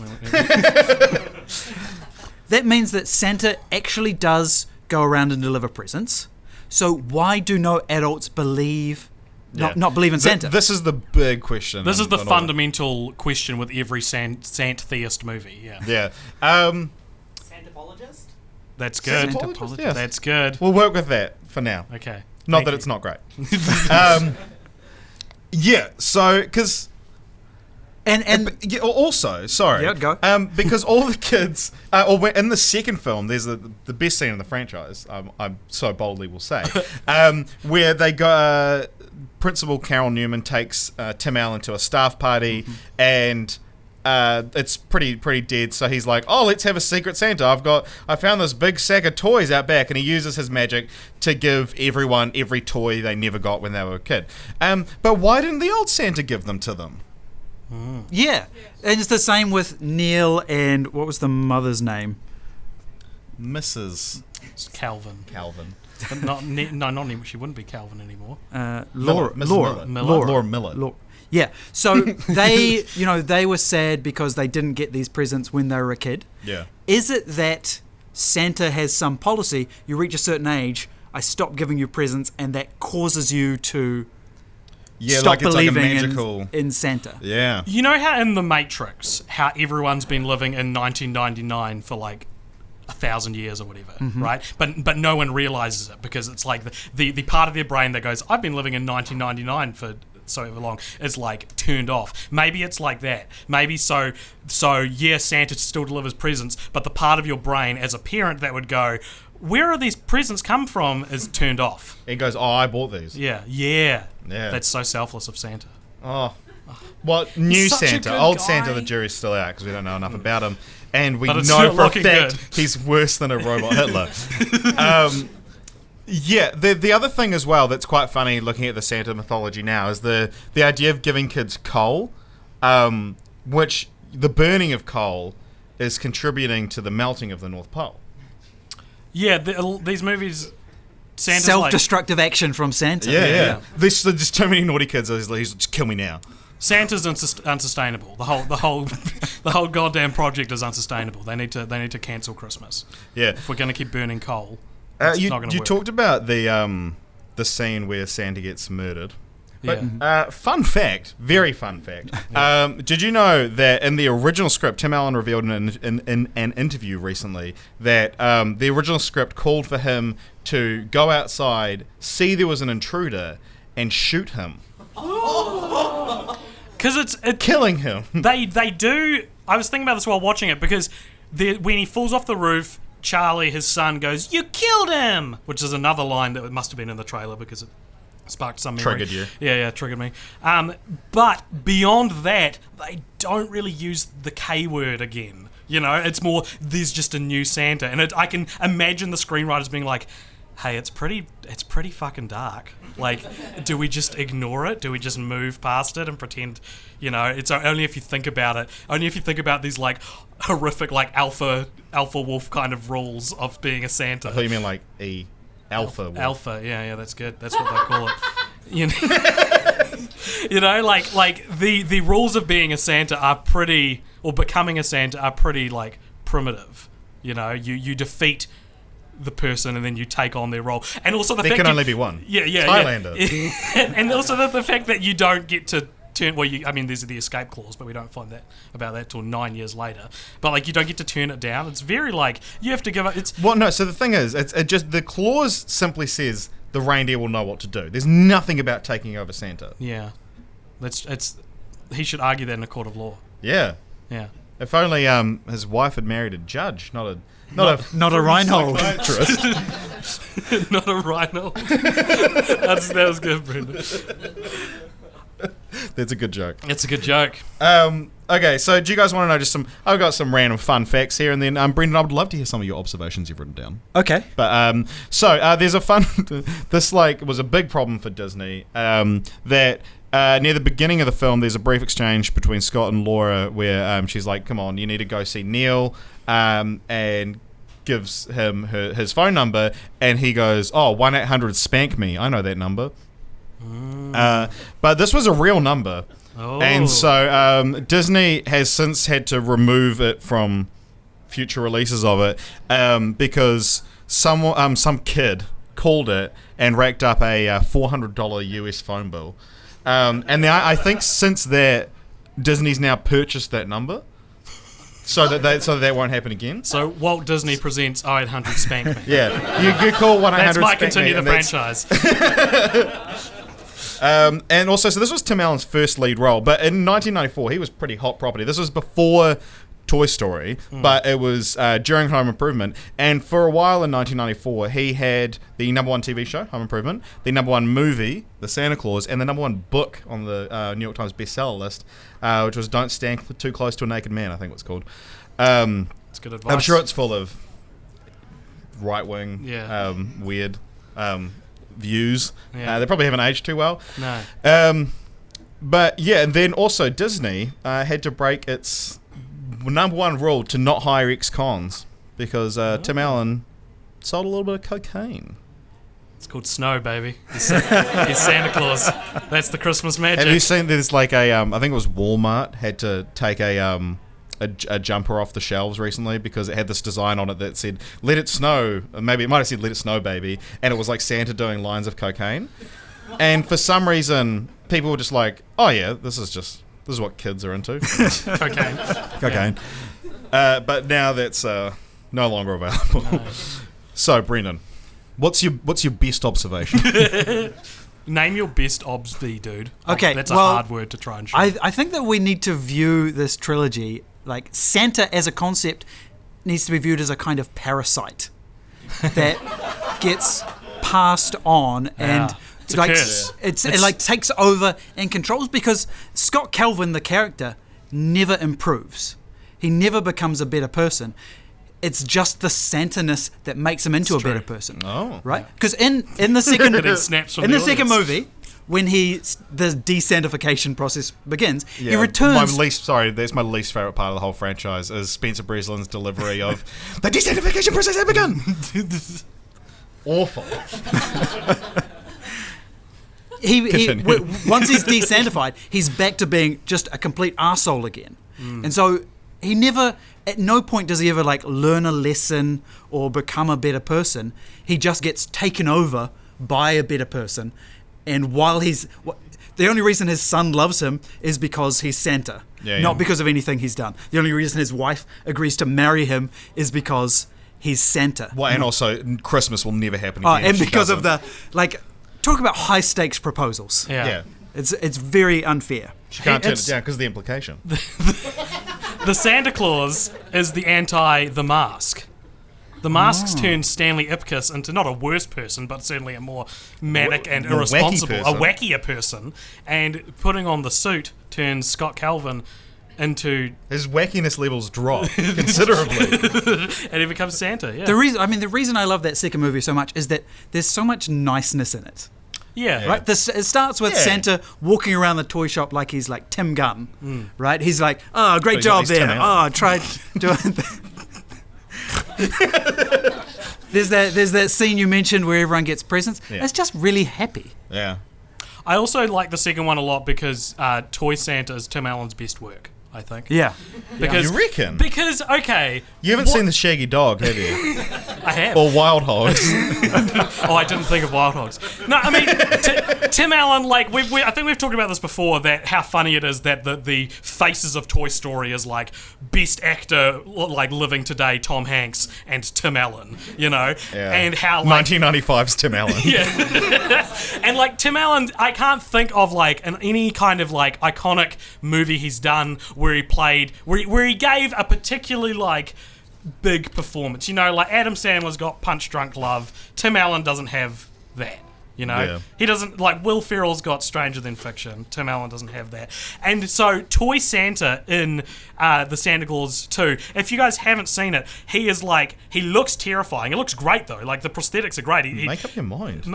That means that Santa actually does go around and deliver presents. So why do no adults believe... Not believe in Santa? This is the big question. This is the in all fundamental question with every Sant-theist movie. Yeah, Yeah. Santapologist? that's good. Santapologist, yes. That's good. We'll work with that for now. Okay. Not Thank that you. it's not great. Yeah, so, because... And also, sorry. Yeah, go. Because all the kids... in the second film, there's the best scene in the franchise, I so boldly will say, where they go... Principal Carol Newman takes Tim Allen to a staff party, and it's pretty dead. So he's like, "Oh, let's have a secret Santa. I found this big sack of toys out back," and he uses his magic to give everyone every toy they never got when they were a kid. But why didn't the old Santa give them to them? yeah, and it's the same with Neil and what was the mother's name? Mrs. Calvin. Calvin. But not anymore. She wouldn't be Calvin anymore. Laura Miller. Yeah. So they were sad because they didn't get these presents when they were a kid. Yeah. Is it that Santa has some policy? You reach a certain age, I stop giving you presents, and that causes you to stop like it's like a believing magical... in Santa. Yeah. You know how in The Matrix, how everyone's been living in 1999 for like 1,000 years or whatever, right? But no one realizes it because it's like the part of their brain that goes, I've been living in 1999 for so long, is like turned off. Maybe it's like that. Maybe so yeah, Santa still delivers presents, but the part of your brain as a parent that would go, where are these presents come from, is turned off. It goes, oh, I bought these. Yeah. Yeah. That's so selfless of Santa. Oh. Well, new such a Santa. good Old guy. Santa, the jury's still out because we don't know enough about him. And we But it's know still for a looking fact good. he's worse than a robot Hitler. Yeah, the other thing as well that's quite funny looking at the Santa mythology now is the idea of giving kids coal, which the burning of coal is contributing to the melting of the North Pole. Yeah, these movies, Santa's like... Self-destructive action from Santa. Yeah. There's too many naughty kids. He's like, just kill me now. Santa's unsustainable. The whole goddamn project is unsustainable. They need to cancel Christmas. Yeah. If we're going to keep burning coal, it's not going to You work. talked about the scene where Santa gets murdered. But, Yeah. fun fact, very fun fact. Did you know that in the original script, Tim Allen revealed in an interview recently that the original script called for him to go outside, see there was an intruder, and shoot him. Because it's Killing him. They do. I was thinking about this while watching it because when he falls off the roof, Charlie, his son, goes, "You killed him," which is another line that must have been in the trailer because it sparked some memory. Triggered you. Yeah, triggered me. But beyond that, they don't really use the K word again. You know, it's more, there's just a new Santa. And I can imagine the screenwriters being like, hey, it's pretty fucking dark. Like, do we just ignore it? Do we just move past it and pretend, you know, it's only if you think about it, only if you think about these, like, horrific, like, alpha wolf kind of rules of being a Santa. I thought you meant like a alpha wolf. Alpha, yeah, that's good. That's what they call it. You know, you know, like the rules of being a Santa are pretty, or becoming a Santa are pretty, like, primitive. You know, you defeat the person and then you take on their role. And also the There fact can you- only be one. Yeah. Highlander. And also the fact that you don't get to turn. Well, there's the escape clause, but we don't find that about that till 9 years later. But like, you don't get to turn it down. It's very like you have to give up. It's Well, no. So the thing is, it just the clause simply says the reindeer will know what to do. There's nothing about taking over Santa. yeah. He should argue that in a court of law. Yeah. Yeah. If only his wife had married a judge, not a Reinhold. psychiatrist. Not a rhino. That was good, Brendon. That's a good joke. It's a good joke. Okay, so do you guys want to know I've got some random fun facts here, and then Brendon, I would love to hear some of your observations you've written down. Okay. But there's a fun. This was a big problem for Disney. That near the beginning of the film, there's a brief exchange between Scott and Laura where she's like, "Come on, you need to go see Neil," and gives him his phone number, and he goes, "Oh, 1-800 spank me. I know that number." But this was a real number. Oh. And so Disney has since had to remove it from future releases of it because some kid called it and racked up a $400 US phone bill. And I think since that, Disney's now purchased that number so that won't happen again. So Walt Disney presents 0800 Spank Me. Yeah, you call 1-800 That's might Spank continue Me, the and that's- franchise. And also, so this was Tim Allen's first lead role, but in 1994 he was pretty hot property. This was before Toy Story, but it was during Home Improvement, and for a while in 1994 he had the number one TV show, Home Improvement, the number one movie, The Santa Claus, and the number one book on the New York Times bestseller list, which was Don't Stand Too Close to a Naked Man, I think it's called. It's good advice. I'm sure it's full of right-wing, Yeah. weird views. Yeah. They probably haven't aged too well. No. But yeah, and then also Disney had to break its number one rule to not hire ex-cons because Tim Allen sold a little bit of cocaine. It's called Snow, baby. He's Santa Claus. That's the Christmas magic. Have you seen there's like a I think it was Walmart had to take a jumper off the shelves recently because it had this design on it that said "Let it snow." Maybe it might have said "Let it snow, baby," and it was like Santa doing lines of cocaine. And for some reason, people were just like, "Oh yeah, this is what kids are into." Cocaine. But now that's no longer available. No. So, Brendan, what's your best observation? Name your best obs V, dude. Okay, That's a well, hard word to try and show. I think that we need to view this trilogy like Santa as a concept needs to be viewed as a kind of parasite that gets passed on and It's a curse. it like takes over and controls because Scott Calvin, the character, never improves. He never becomes a better person. It's just the Santa-ness that makes him into a better person. Oh. Right? Because in the second That he snaps from in the the second audience. movie, when the desantification process begins, he Yeah, returns. That's my least favorite part of the whole franchise is Spencer Breslin's delivery of the desantification process has begun. Awful. Once he's desantified, he's back to being just a complete arsehole again. And so he never, at no point does he ever like learn a lesson or become a better person. He just gets taken over by a better person. And while the only reason his son loves him is because he's Santa, not because of anything he's done. The only reason his wife agrees to marry him is because he's Santa. Well, and also Christmas will never happen again. And because of talk about high stakes proposals. Yeah. It's very unfair. She can't turn it down because of the implication. The Santa Claus is the The Mask. The Mask's turned Stanley Ipkiss into not a worse person, but certainly a more manic and more irresponsible, wacky person. a wackier person. And putting on the suit turns Scott Calvin into... His wackiness levels drop considerably. and he becomes Santa, yeah. The reason I love that second movie so much is that there's so much niceness in it. Yeah. Right? It starts with Santa walking around the toy shop like he's like Tim Gunn. Right? He's like, oh, great He's job there. Tim Allen. Oh, I tried doing that. There's that scene you mentioned where everyone gets presents. Yeah. It's just really happy. Yeah. I also like the second one a lot because Toy Santa is Tim Allen's best work. I think. Yeah. Because You reckon? Because okay, You haven't seen The Shaggy Dog, have you? I have. Or Wild Hogs? Oh, I didn't think of Wild Hogs. No, I mean Tim Allen. Like I think we've talked about this before. That how funny it is that the faces of Toy Story is like best actor like living today, Tom Hanks and Tim Allen. You know, and how like 1995's Tim Allen. yeah, and like Tim Allen, I can't think of like any kind of like iconic movie he's done where he gave a particularly like big performance. You know, like Adam Sandler's got Punch Drunk Love. Tim Allen doesn't have that. You know, he doesn't like Will Ferrell's got Stranger Than Fiction. Tim Allen doesn't have that. And so Toy Santa in the Santa Claus 2, if you guys haven't seen it, he looks terrifying. It looks great though. Like the prosthetics are great. Make up your mind.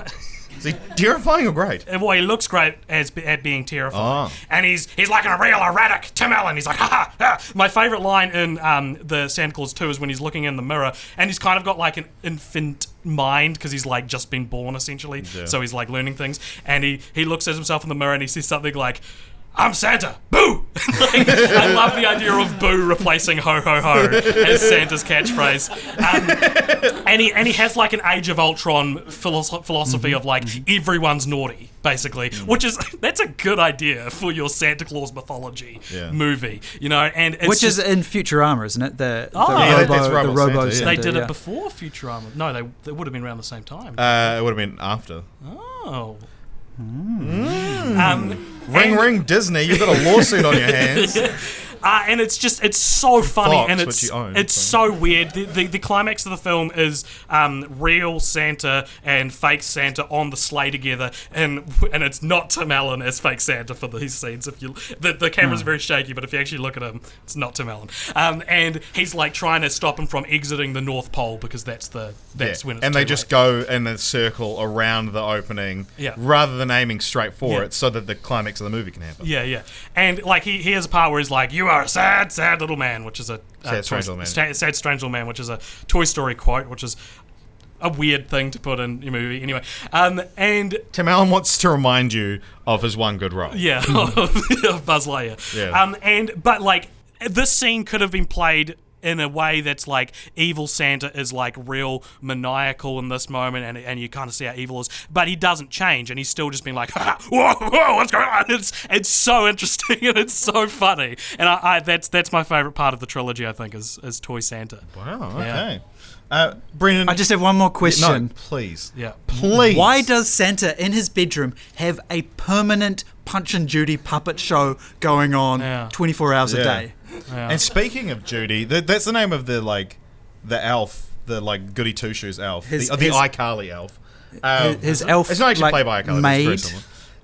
Is he terrifying or great? Well, he looks great at being terrifying. And he's like a real erratic Tim Allen. He's like, ha ha ha. My favourite line in the Santa Claus 2 is when he's looking in the mirror and he's kind of got like an infant mind because he's like just been born essentially. Yeah. So he's like learning things. And he looks at himself in the mirror and he says something like, I'm Santa, boo! Like, I love the idea of boo replacing ho ho ho as Santa's catchphrase. And he has like an Age of Ultron philosophy of like everyone's naughty, basically, that's a good idea for your Santa Claus mythology movie, you know. And it's is in Futurama, isn't it? The Santa, Robo Santa, they did it before Futurama. No, they would have been around the same time. It would have been after. Oh. Ring Disney, you've got a lawsuit on your hands. And it's so funny, Fox, and which you own, it's so weird. The climax of the film is real Santa and fake Santa on the sleigh together, and it's not Tim Allen as fake Santa for these scenes. If you the camera's very shaky, but if you actually look at him, it's not Tim Allen. And he's like trying to stop him from exiting the North Pole because that's when it's and they just go in a circle around the opening, rather than aiming straight for it, so that the climax of the movie can happen. Yeah. And like he has a part where he's like, "You are a sad, sad little man," which is sad, strange little man, which is a Toy Story quote, which is a weird thing to put in your movie. Anyway, and Tim Allen wants to remind you of his one good role. Yeah, of Buzz Lightyear. Yeah. But like this scene could have been played in a way that's like evil Santa is like real maniacal in this moment, and you kind of see how evil is, but he doesn't change, and he's still just being like, whoa, what's going on? It's so interesting and it's so funny, and I that's my favorite part of the trilogy. I think is Toy Santa. Wow. Okay. Brendon, I just have one more question. No, please. Yeah. Please. Why does Santa in his bedroom have a permanent Punch and Judy puppet show going on 24 hours a day? Yeah. And speaking of Judy, that's the name of the elf, the like goody two shoes elf, the iCarly elf. His elf. It's not actually played by iCarly. Maid.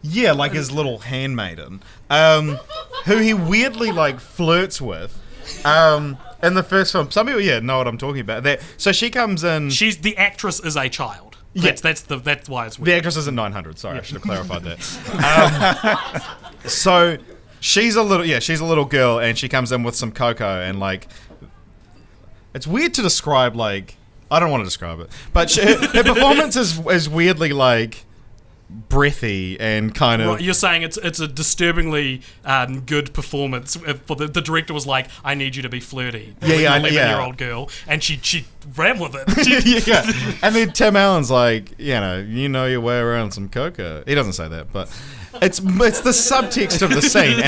Yeah, like his little handmaiden, who he weirdly like flirts with. In the first film, some people know what I'm talking about. So she comes in. The actress is a child. That's why it's weird. The actress isn't 900. Sorry, I should have clarified that. So she's a little girl, and she comes in with some cocoa, and like, it's weird to describe. Like, I don't want to describe it, but her performance is weirdly like breathy and kind of. You're saying it's a disturbingly good performance. For the director was like, I need you to be flirty. Yeah, 11-year-old girl, and she ran with it. Yeah, and then Tim Allen's like, you know your way around some cocoa. He doesn't say that, but it's the subtext of the scene,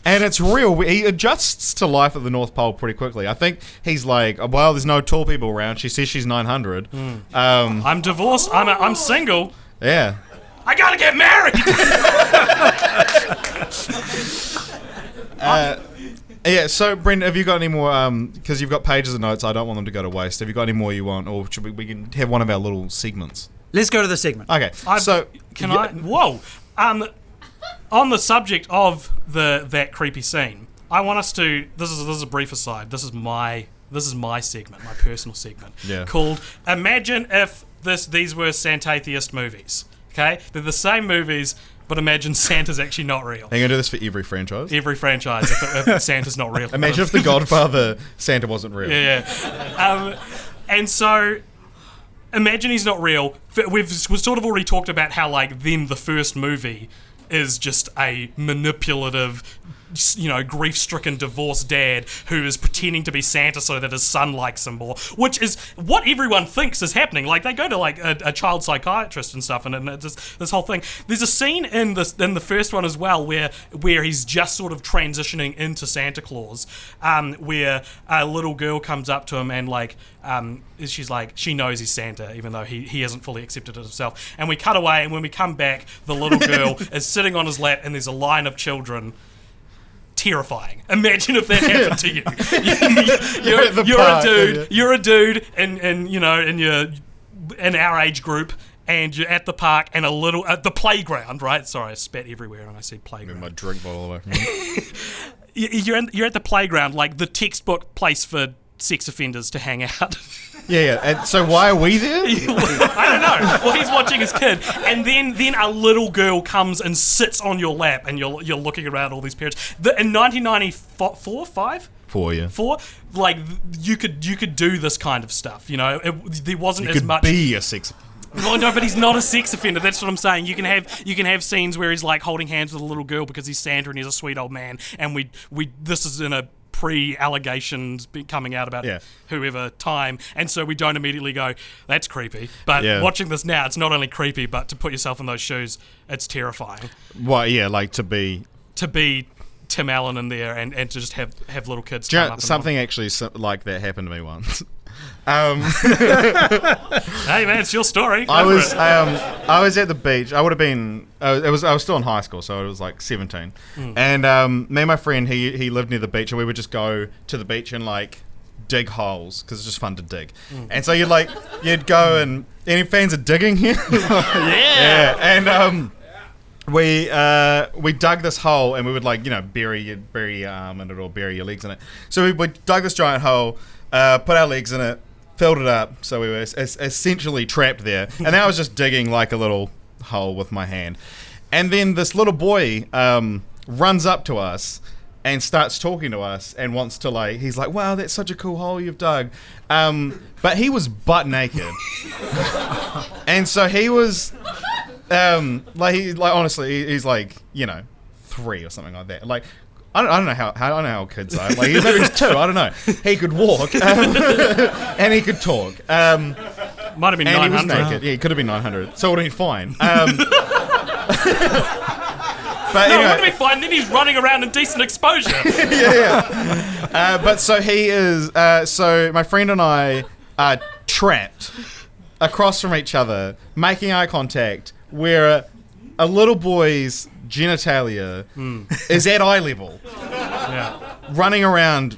and it's real. He adjusts to life at the North Pole pretty quickly. I think he's like, well, there's no tall people around. She says she's 900. I'm divorced. I'm single. Yeah. I gotta get married. So Brendon, have you got any more? Because you've got pages of notes, I don't want them to go to waste. Have you got any more you want, or should we can have one of our little segments? Let's go to the segment. Okay. Whoa. On the subject of that creepy scene, I want us to. This is a brief aside. This is my segment, my personal segment, called "Imagine if these were Santatheist movies." Okay, they're the same movies, but imagine Santa's actually not real. Are you gonna do this for every franchise? Every franchise, if Santa's not real. Imagine if The Godfather Santa wasn't real. Yeah. And so, imagine he's not real. We've sort of already talked about how like then the first movie is just a manipulative grief-stricken divorced dad who is pretending to be Santa so that his son likes him more, which is what everyone thinks is happening. Like, they go to like a child psychiatrist and stuff, and it's just this whole thing. There's a scene in the first one as well where he's just sort of transitioning into Santa Claus, where a little girl comes up to him and she's like, she knows he's Santa even though he hasn't fully accepted it himself. And we cut away, and when we come back, the little girl is sitting on his lap and there's a line of children. Terrifying. Imagine if that happened to you. You're a dude in our age group, and you're at the park and at the playground, right? Sorry, I spat everywhere and I said playground. My drink bottle away from me. You're at the playground, like the textbook place for sex offenders to hang out. Yeah. And so why are we there? I don't know. Well, he's watching his kid, and then a little girl comes and sits on your lap, and you're looking around all these parents. In 1994, 5? 4, yeah. 4, like you could do this kind of stuff. There wasn't You as could much. be a sex. Well, no, but he's not a sex offender. That's what I'm saying. You can have scenes where he's like holding hands with a little girl because he's Santa and he's a sweet old man, and we this is in a pre-allegations coming out about whoever time, and so we don't immediately go, that's creepy. But watching this now, it's not only creepy, but to put yourself in those shoes, it's terrifying. Well, yeah, like to be Tim Allen in there and to just have little kids. Something actually like that happened to me once. Hey man, it's your story. I was at the beach. I would have been. I was still in high school, so it was like 17. And me and my friend, he lived near the beach, and we would just go to the beach and like dig holes because it's just fun to dig. And so you'd go and any fans of digging here? Yeah. And we dug this hole, and we would bury your arm in it or bury your legs in it. So we dug this giant hole, put our legs in it, filled it up, so we were essentially trapped there. And then I was just digging like a little hole with my hand. And then this little boy runs up to us and starts talking to us and wants to he's like, wow, that's such a cool hole you've dug. But he was butt naked. And so he was honestly, he's 3 or something like that. I don't know how kids are. Maybe he's 2. I don't know. He could walk, and he could talk. Might have been 900. He was naked. Yeah, he could have been 900. So it would have been fine. But it would have been fine. Then he's running around in decent exposure. yeah. But so he is. So my friend and I are trapped across from each other, making eye contact, where a little boy's genitalia is at eye level, running around.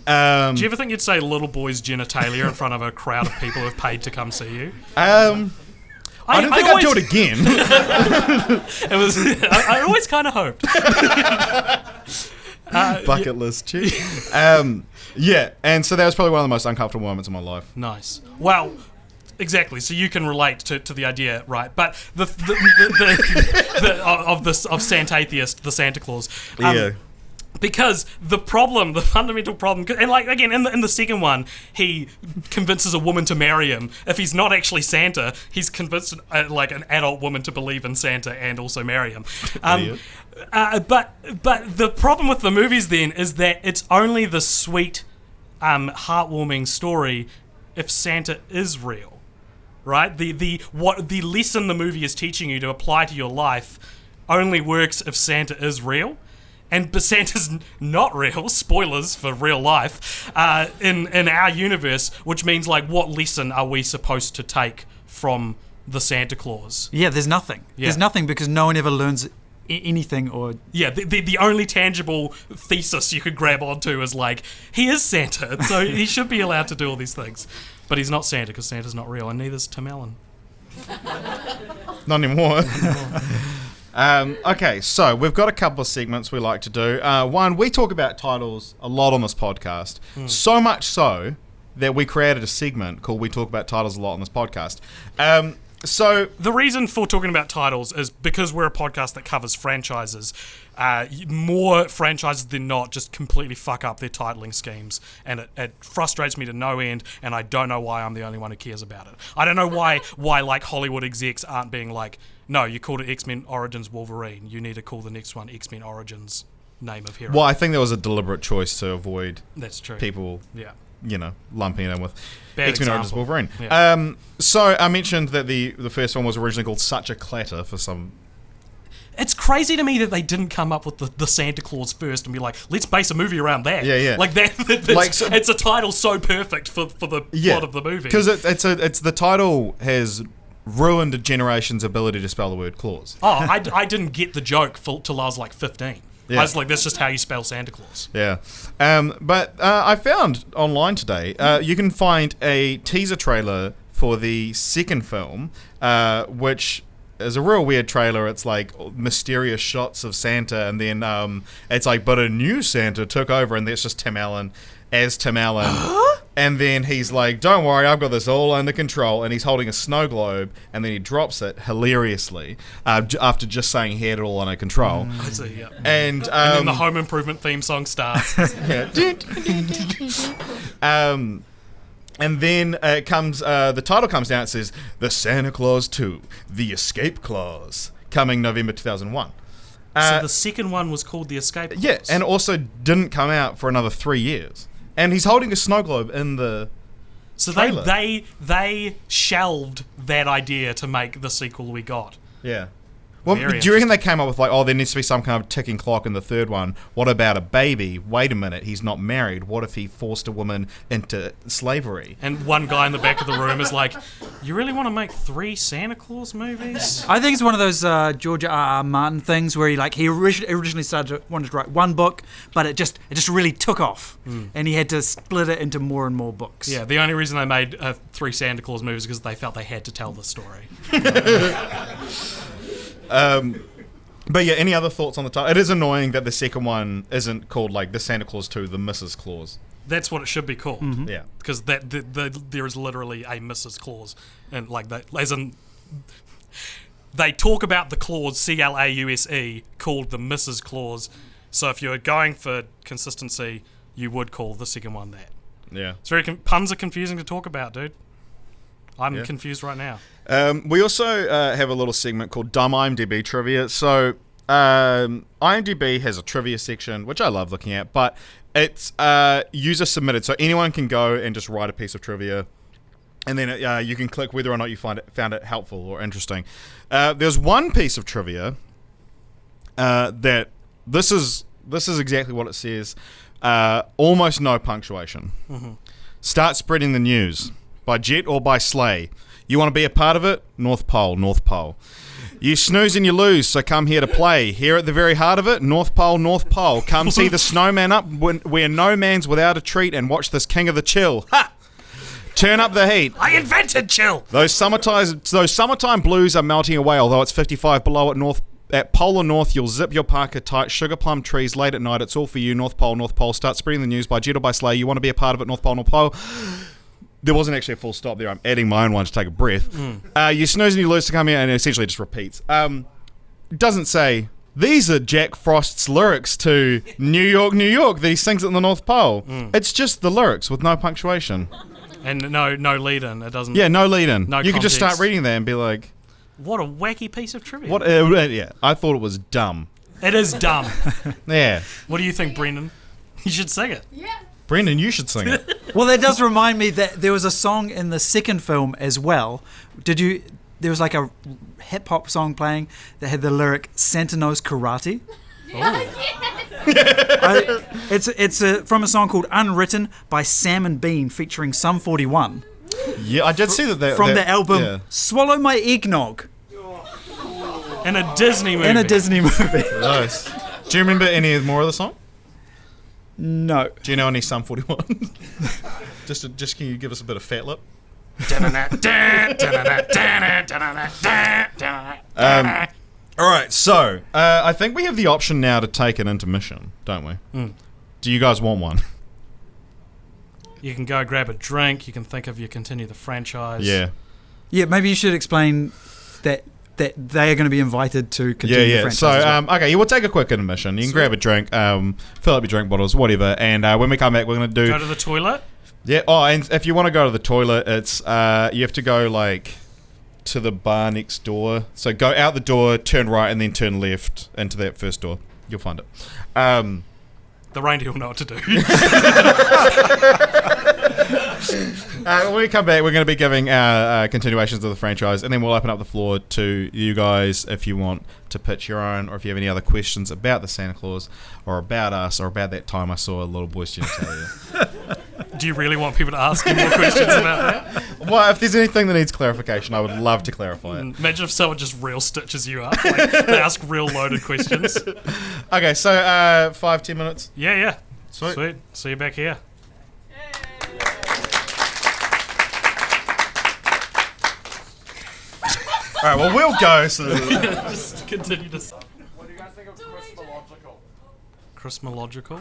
Do you ever think you'd say little boy's genitalia in front of a crowd of people who've paid to come see you? I didn't think I'd do it again. I always kind of hoped. Bucket list, check. Yeah, and so that was probably one of the most uncomfortable moments of my life. Nice. Well, exactly. So you can relate to the idea, right? But of Sant Atheist, the Santa Claus. Because the fundamental problem, and again, in the second one, he convinces a woman to marry him. If he's not actually Santa, he's convinced an adult woman to believe in Santa and also marry him. But the problem with the movies then is that it's only the sweet, heartwarming story if Santa is real. Right? The lesson the movie is teaching you to apply to your life only works if Santa is real. But Santa's not real, spoilers for real life, in our universe, which means what lesson are we supposed to take from the Santa Claus? Yeah, there's nothing. Yeah. There's nothing because no one ever learns anything or... Yeah, the only tangible thesis you could grab onto is he is Santa, so he should be allowed to do all these things. But he's not Santa because Santa's not real, and neither's Tim Allen. Not anymore. Okay, so we've got a couple of segments we like to do. One, we talk about titles a lot on this podcast. So much so that we created a segment called We Talk About Titles a Lot on this podcast. So the reason for talking about titles is because we're a podcast that covers franchises. More franchises than not just completely fuck up their titling schemes, and it frustrates me to no end, and I don't know why I'm the only one who cares about it. I don't know why Hollywood execs aren't being no, you called it X-Men Origins Wolverine, you need to call the next one X-Men Origins name of hero. Well, I think there was a deliberate choice to avoid That's true. people, Yeah. lumping it in with Bad X-Men Origins example. Wolverine. Yeah. So I mentioned that the first one was originally called Such a Clatter for some... It's crazy to me that they didn't come up with the Santa Claus first and be like, let's base a movie around that. Yeah. Like that. It's a title so perfect for the plot of the movie. Because it's the title has ruined a generation's ability to spell the word clause. Oh, I didn't get the joke till I was like 15. Yeah. I was like, that's just how you spell Santa Claus. Yeah. But I found online today, you can find a teaser trailer for the second film, which is a real weird trailer. It's like mysterious shots of Santa, and then it's like, but a new Santa took over, and that's just Tim Allen as Tim Allen. And then he's like, don't worry, I've got this all under control. And he's holding a snow globe, and then he drops it hilariously after just saying he had it all under control. I see, yeah. And then the Home Improvement theme song starts. And then it comes. The title comes down. It says "The Santa Claus 2: The Escape Clause," coming November 2001. So the second one was called The Escape Clause. Yeah, and also didn't come out for another 3 years. And he's holding a snow globe in the. So trailer. they shelved that idea to make the sequel we got. Yeah. Well, Very do you reckon they came up with like, oh, there needs to be some kind of ticking clock in the third one? What about a baby? Wait a minute, he's not married. What if he forced a woman into slavery? And one guy in the back of the room is like, you really want to make 3 Santa Claus movies? I think it's one of those George R. Martin things where he originally wanted to write one book, but it just really took off, and he had to split it into more and more books. Yeah, the only reason they made 3 Santa Claus movies is because they felt they had to tell the story. But yeah, any other thoughts on the title? It is annoying that the second one isn't called like the Santa Claus 2, the Mrs. Claus. That's what it should be called. Mm-hmm. Yeah. Because there is literally a Mrs. Claus. And like that, as in, they talk about the clause, C-L-A-U-S-E, called the Mrs. Claus. So if you're going for consistency, you would call the second one that. Yeah. It's very puns are confusing to talk about, dude. I'm Yeah. confused right now. We also have a little segment called Dumb IMDb Trivia. So IMDb has a trivia section, which I love looking at, but it's user submitted. So anyone can go and just write a piece of trivia, and then you can click whether or not you found it helpful or interesting. There's one piece of trivia that this is exactly what it says. Almost no punctuation. Mm-hmm. Start spreading the news. By jet or by sleigh. You want to be a part of it? North Pole, North Pole. You snooze and you lose, so come here to play. Here at the very heart of it, North Pole, North Pole. Come see the snowman up where no man's without a treat and watch this king of the chill. Ha! Turn up the heat. I invented chill! Those summertime blues are melting away, although it's 55 below at Polar North. You'll zip your parka tight. Sugar plum trees late at night. It's all for you. North Pole, North Pole. Start spreading the news by jet or by sleigh. You want to be a part of it? North Pole, North Pole. There wasn't actually a full stop there. I'm adding my own one to take a breath. You snooze and you lose to come here, and it essentially just repeats. It doesn't say, these are Jack Frost's lyrics to New York, New York, that he sings it in the North Pole. It's just the lyrics with no punctuation. And no lead-in. It doesn't... Yeah, no lead-in. No you could just start context. reading that and be like... What a wacky piece of trivia. What? Yeah, I thought it was dumb. It is dumb. Yeah. What do you think, Brendon? You should sing it. Yeah. Brendon, you should sing it. Well, that does remind me that there was a song in the second film as well. There was like a hip hop song playing that had the lyric "Santa knows karate." It's from a song called "Unwritten" by Sam and Bean, featuring Sum 41 Yeah, I did see that. from the album yeah. "Swallow My Eggnog" In a Disney movie. in a Disney movie. Nice. Do you remember any more of the song? No. Do you know any Sum 41? just can you give us a bit of fat lip? All right, so I think we have the option now to take an intermission, don't we? Do you guys want one? You can go grab a drink. You can think of you continue the franchise. Yeah. Yeah, maybe you should explain that they are going to be invited to continue the franchise. So, as well. okay, we'll take a quick intermission. You can grab a drink, fill up your drink bottles, whatever, and when we come back, we're going to do... Go to the toilet. Yeah, oh, and if you want to go to the toilet, it's you have to go, like, to the bar next door. So go out the door, turn right, and then turn left into that first door. You'll find it. The reindeer will know what to do. When we come back, we're going to be giving continuations of the franchise, and then we'll open up the floor to you guys if you want to pitch your own, or if you have any other questions about the Santa Claus, or about us, or about that time I saw a little boy's genitalia. Do you really want people to ask you more questions about that? Well, if there's anything that needs clarification, I would love to clarify it. Imagine if someone just real stitches you up. Like, they ask real loaded questions. Okay, so 5-10 minutes. Yeah. Sweet. See you back here. All right, well, we'll go. So Just continue to... What do you guys think of Christmalogical? Christmalogical?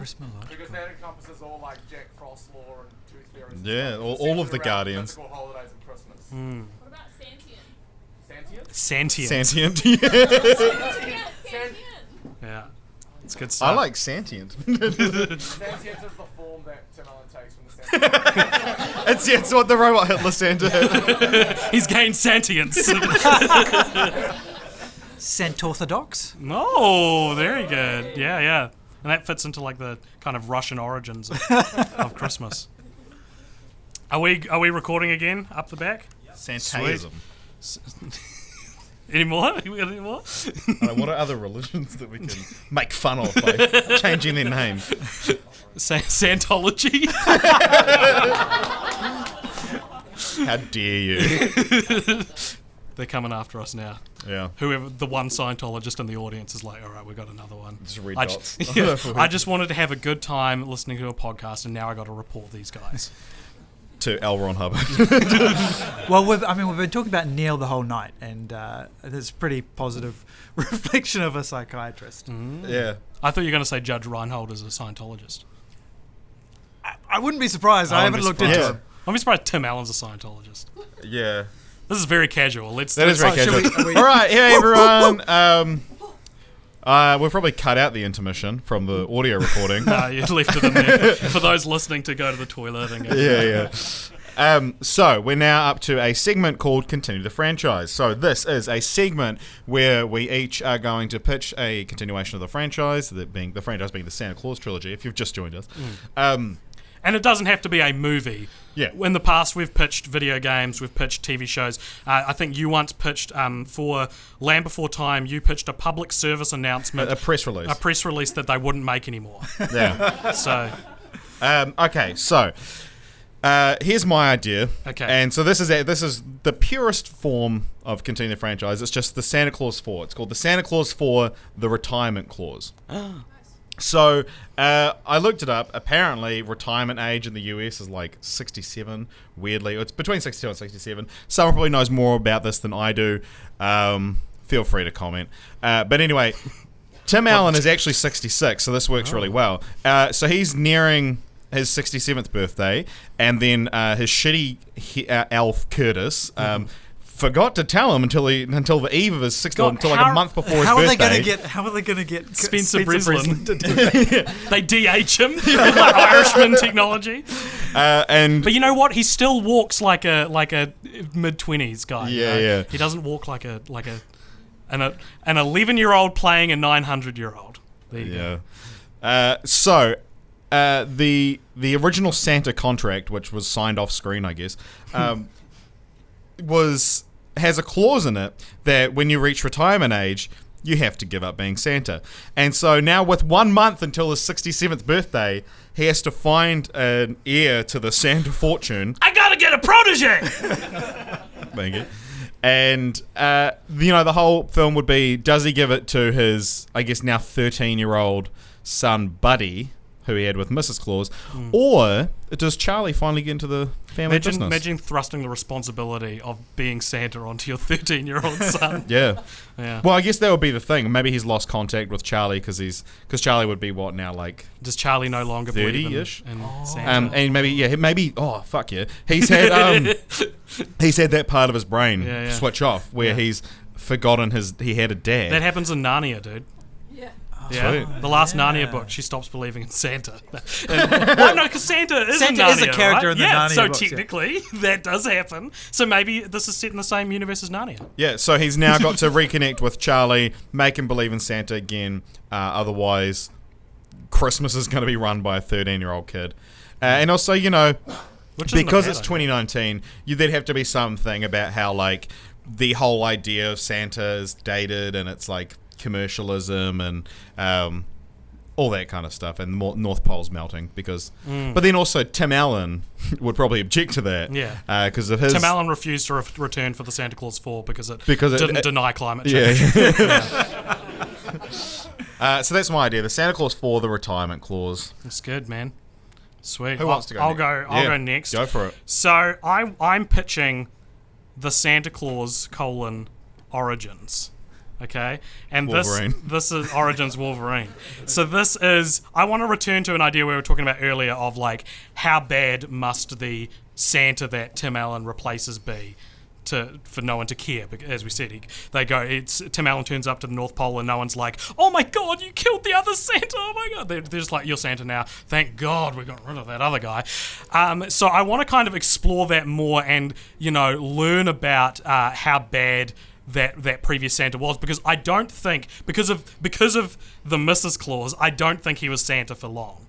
Because that encompasses all like Jack Frost lore and Tooth Fairy. and Yeah, stuff. all of the Centered around Guardians. mythical holidays and Christmas. What about Sentient? Sentient? Sentient. sentient. Sentient. Yeah. It's good stuff. I like sentient. Sentient is the form that Tim Allen takes from the Santa. it's what the robot Hitler Santa had. He's gained sentience. Cent-orthodox? Oh, very good. Yeah. And that fits into like the kind of Russian origins of Christmas. Are we recording again up the back? Santaism. Any more? We got any more? What are other religions that we can make fun of by changing their name? Santology? How dare you? They're coming after us now. Yeah. Whoever, the one Scientologist in the audience is like, all right, we got another one. Just read I dots. I just wanted to have a good time listening to a podcast, and now I got to report these guys. To L. Ron Hubbard. Well, we've been talking about Neil the whole night, and there's a pretty positive reflection of a psychiatrist. Yeah. I thought you were going to say Judge Reinhold is a Scientologist. I wouldn't be surprised. I haven't looked into surprised. him. I'm surprised Tim Allen's a Scientologist. Yeah. This is very casual. That is very should casual. we- All right, hey everyone. We've probably cut out the intermission from the audio recording. You left it in there for those listening to go to the toilet and go. Yeah. So we're now up to a segment called Continue the Franchise. So this is a segment where we each are going to pitch a continuation of the franchise, the franchise being the Santa Claus trilogy, if you've just joined us. And it doesn't have to be a movie. Yeah. In the past, we've pitched video games, we've pitched TV shows. I think you once pitched, for Land Before Time, you pitched a public service announcement. A press release. A press release that they wouldn't make anymore. Yeah. So, Okay, so here's my idea. Okay. And so this is the purest form of Continue the Franchise. It's just the Santa Claus 4. It's called the Santa Claus 4, the Retirement Clause. So I looked it up. Apparently, retirement age in the US is like 67. Weirdly, it's between 62 and 67. Someone probably knows more about this than I do. Feel free to comment. But anyway, Tim Allen is actually 66, so this works really well. So he's nearing his 67th birthday, and then his shitty elf Curtis forgot to tell him until the eve of his 60th, until like a month before his birthday. How are they going to get Spencer Breslin to do that? they DH him with like Irishman technology. And But you know what? He still walks like a mid-20s guy. Yeah, you know? yeah. He doesn't walk like an 11-year-old playing a 900-year-old. There you go. So the original Santa contract, which was signed off screen, I guess, has a clause in it that when you reach retirement age, you have to give up being Santa. And so now, with 1 month until his 67th birthday, he has to find an heir to the Santa fortune. I gotta get a protege! Thank you. And the whole film would be: does he give it to his, I guess now 13-year-old son Buddy, who he had with Mrs. Claus, or does Charlie finally get into the family business? Imagine thrusting the responsibility of being Santa onto your 13-year-old son. Yeah. Yeah. Well, I guess that would be the thing. Maybe he's lost contact with Charlie because Charlie would be what now, like Does Charlie no longer believe 30-ish? in Santa? and maybe oh fuck yeah, he's had he's had that part of his brain switch off where he's forgotten he had a dad. That happens in Narnia, dude. Yeah. Yeah, Sweet. the last Narnia book, she stops believing in Santa. Well, no, because Santa is Santa in Narnia, is a character right? in the yeah, Narnia so books, yeah. technically that does happen. So maybe this is set in the same universe as Narnia. Yeah, so he's now got to reconnect with Charlie, make him believe in Santa again. Otherwise, Christmas is going to be run by a 13-year-old kid. And also, you know, Which isn't because a it's bad 2019, there'd have to be something about how, like, the whole idea of Santa is dated and it's, like, commercialism and all that kind of stuff, and North Pole's melting because... But then also Tim Allen would probably object to that. Yeah. Because of his... Tim Allen refused to return for the Santa Claus 4 because it Because didn't it- deny climate Yeah. change. So that's my idea. The Santa Claus 4, the retirement clause. It's good, man. Sweet. Who wants to go I'll next? I'll Yeah, go next. Go for it. So I'm pitching the Santa Claus Origins. Okay, and Wolverine. this is Origins Wolverine. So this is, I want to return to an idea we were talking about earlier of like how bad must the Santa that Tim Allen replaces be for no one to care. Because, as we said, Tim Allen turns up to the North Pole and no one's like, oh my god, you killed the other Santa, oh my god. They're just like, you're Santa now, thank god we got rid of that other guy. So I want to kind of explore that more and, you know, learn about how bad that previous Santa was, because I don't think, because of the Mrs. Claus, I don't think he was Santa for long.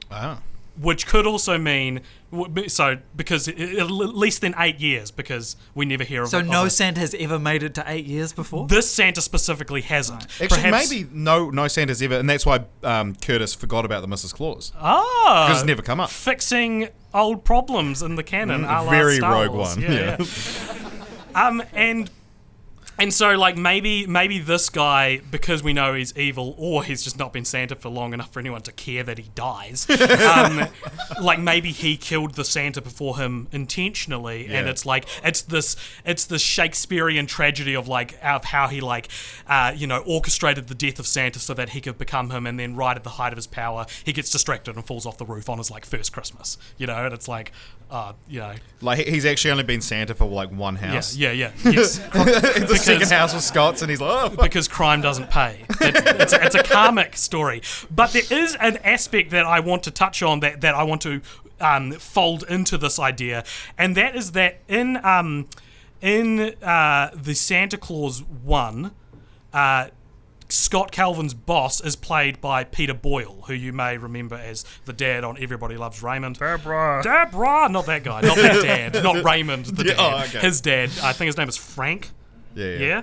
Wow. Which could also mean, because at least then 8 years, because we never hear of So of no it. Santa has ever made it to 8 years before? This Santa specifically hasn't. Actually, Perhaps, maybe no Santa's ever, and that's why Curtis forgot about the Mrs. Claus. Ah, Because it's never come up. fixing old problems in the canon. a la Very Star Rogue Wars. One. Yeah. And so, like, maybe this guy, because we know he's evil, or he's just not been Santa for long enough for anyone to care that he dies, like, maybe he killed the Santa before him intentionally, and Yeah. it's like, it's this Shakespearean tragedy of, like, of how he, like, orchestrated the death of Santa so that he could become him, and then right at the height of his power, he gets distracted and falls off the roof on his, like, first Christmas, you know, and it's like, Like, he's actually only been Santa for, like, one house. yeah, yes. It's the second house with Scots, and he's like, oh, fuck. Because crime doesn't pay. It's a karmic story. But there is an aspect that I want to touch on that I want to fold into this idea, and that is that in the Santa Claus 1, Scott Calvin's boss is played by Peter Boyle, who you may remember as the dad on Everybody Loves Raymond. Deborah! Not that guy, not that dad, not Raymond, the dad. Oh, okay. His dad, I think his name is Frank. Yeah.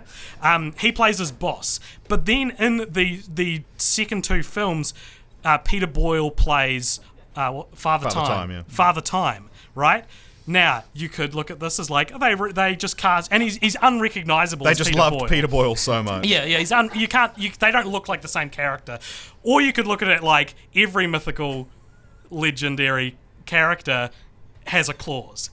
He plays his boss. But then in the second two films, Peter Boyle plays Father Time. Yeah. Father Time, right? Now, you could look at this as like, they just cast, and he's unrecognizable. They as just Peter loved Boyle. Peter Boyle so much. Yeah, they don't look like the same character. Or you could look at it like every mythical, legendary character has a clause,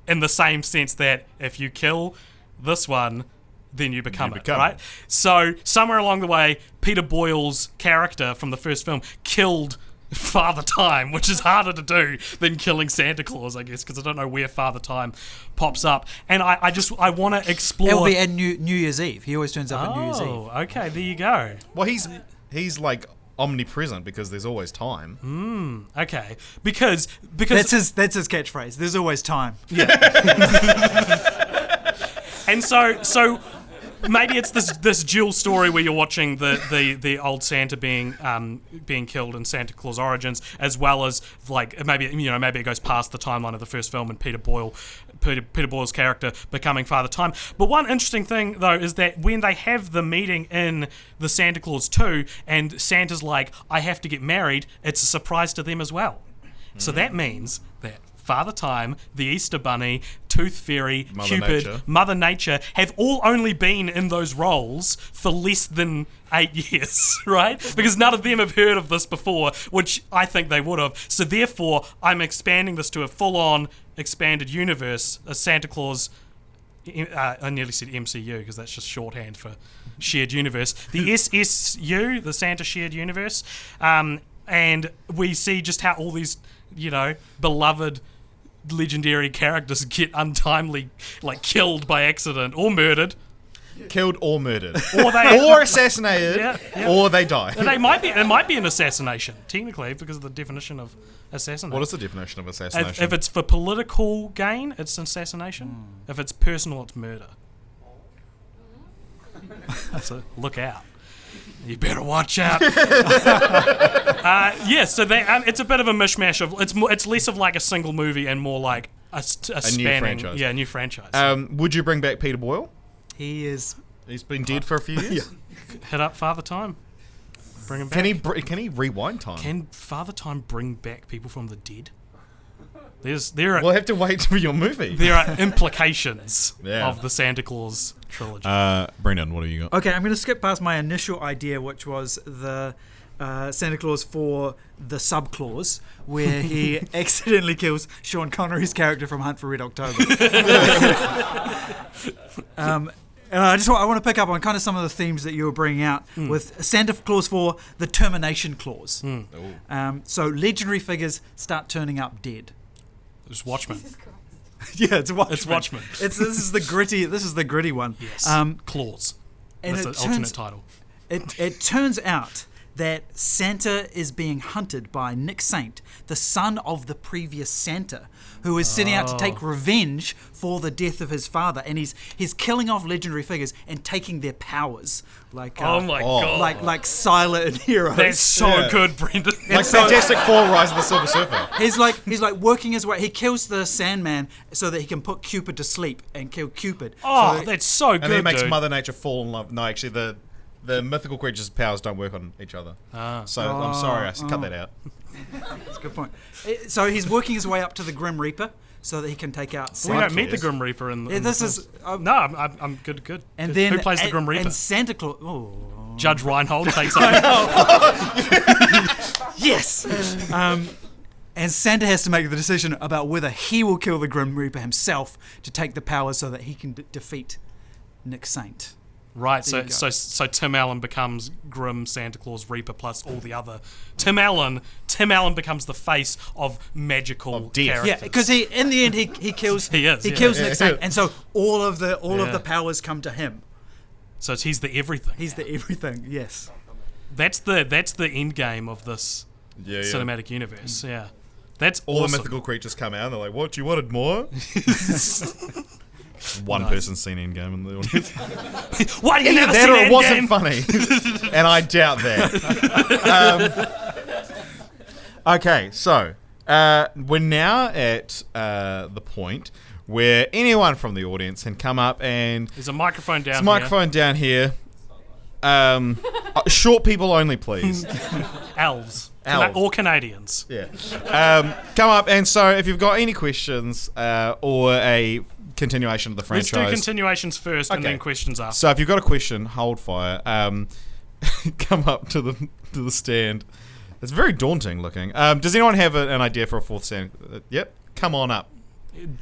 in the same sense that if you kill this one, then you become it, right? So somewhere along the way, Peter Boyle's character from the first film killed Father Time, which is harder to do than killing Santa Claus, I guess, because I don't know where Father Time pops up. And I want to explore... It'll be at New Year's Eve. He always turns up at New Year's Eve. Oh, okay, there you go. Well, he's like omnipresent because there's always time. Okay, because That's his catchphrase. There's always time. and so maybe it's this dual story where you're watching the old Santa being killed in Santa Claus Origins, as well as like maybe it goes past the timeline of the first film and Peter Boyle's character becoming Father Time. But one interesting thing though is that when they have the meeting in the Santa Claus 2 and Santa's like, I have to get married, it's a surprise to them as well. So that means that Father Time, the Easter Bunny, Tooth Fairy, Mother Cupid, Nature. Mother Nature have all only been in those roles for less than 8 years, right? Because none of them have heard of this before, which I think they would have. So therefore, I'm expanding this to a full-on expanded universe, a Santa Claus... I nearly said MCU because that's just shorthand for shared universe. The SSU, the Santa Shared Universe, and we see just how all these, beloved legendary characters get untimely, killed by accident or murdered. killed or murdered, or assassinated, Yeah. or they die. It might be an assassination technically because of the definition of assassination. What is the definition of assassination? If it's for political gain, it's assassination. If it's personal, it's murder. So look out. You better watch out. So it's a bit of a mishmash of it's less of like a single movie and more like a spanning, new franchise. Yeah, a new franchise. Would you bring back Peter Boyle? He's been dead for a few years. Hit up Father Time. Bring him back. Can he rewind time? Can Father Time bring back people from the dead? We'll have to wait for your movie. There are implications Yeah. of the Santa Claus trilogy. Brendan, what have you got? Okay, I'm going to skip past my initial idea, which was the Santa Claus for the subclause, where he accidentally kills Sean Connery's character from Hunt for Red October. And I want to pick up on kind of some of the themes that you were bringing out with Santa Claus for the termination clause. So legendary figures start turning up dead. It's Watchmen. Yeah, it's Watchmen. It's Watchmen. This is the gritty one. Yes. Claus. And That's the alternate title. It turns out that Santa is being hunted by Nick Saint, the son of the previous Santa, who is setting out to take revenge for the death of his father, and he's killing off legendary figures and taking their powers, like Oh my god. like silent heroes. That's so good, Brendan. Like Fantastic Four: Rise of the Silver Surfer. He's like working his way. He kills the Sandman so that he can put Cupid to sleep and kill Cupid. Oh, that's so good, And then it makes dude. Mother Nature fall in love. No, actually, the mythical creatures' powers don't work on each other. So I'm sorry, I cut that out. That's a good point. So he's working his way up to the Grim Reaper so that he can take out We Santa. don't meet the Grim Reaper in the Yeah, this the is no, I'm good. and Good. then Who plays the Grim Reaper? And Santa Claus. Oh, Judge Reinhold takes over. yes. And Santa has to make the decision about whether he will kill the Grim Reaper himself to take the power so that he can defeat Nick Saint. Right, There so you go. so Tim Allen becomes Grim Santa Claus Reaper plus all the other Tim Allen becomes the face of magical death. characters. Yeah, because in the end he kills kills Nick Saint, and so all of the powers come to him. So he's the everything. He's the everything. Yes. That's the end game of this Yeah, cinematic universe. Yeah, that's All awesome. the mythical creatures come out and they're like, what, you wanted more? One person's seen Endgame in the audience. Why do you never That see or it wasn't Endgame? funny. And I doubt that. Okay, so we're now at the point where anyone from the audience can come up and... There's a microphone down There's a microphone down here. Short people only, please. here. Elves. Elves. Or Canadians. Yeah. Come up, and so if you've got any questions or a continuation of the Let's franchise... do continuations first and Okay. then questions after. So if you've got a question, hold fire. Come up to the stand. It's very daunting looking. Does anyone have an idea for a fourth stand? Yep. Come on up.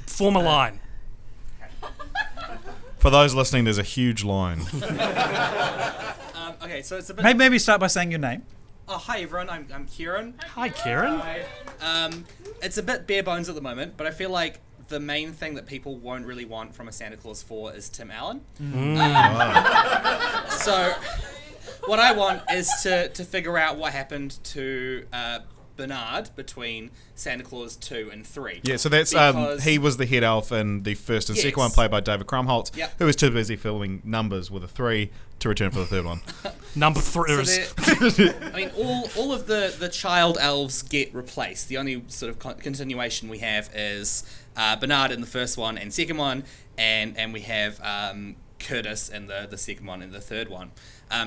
Form a line. For those listening, there's a huge line. Okay, so it's a bit. Maybe start by saying your name. Oh, hi everyone. I'm Kieran. Hi, Kieran. It's a bit bare bones at the moment, but I feel like the main thing that people won't really want from a Santa Claus 4 is Tim Allen. So, what I want is to figure out what happened to Bernard between Santa Claus 2 and 3. Yeah, so that's Because- he was the head elf in the first and second Yes. one, played by David Krumholtz, Yep. who was too busy filming numbers with a 3 to return for the third one. Number 3. So I mean, all of the child elves get replaced. The only sort of continuation we have is Bernard in the first one and second one, and we have Curtis in the second one and the third one.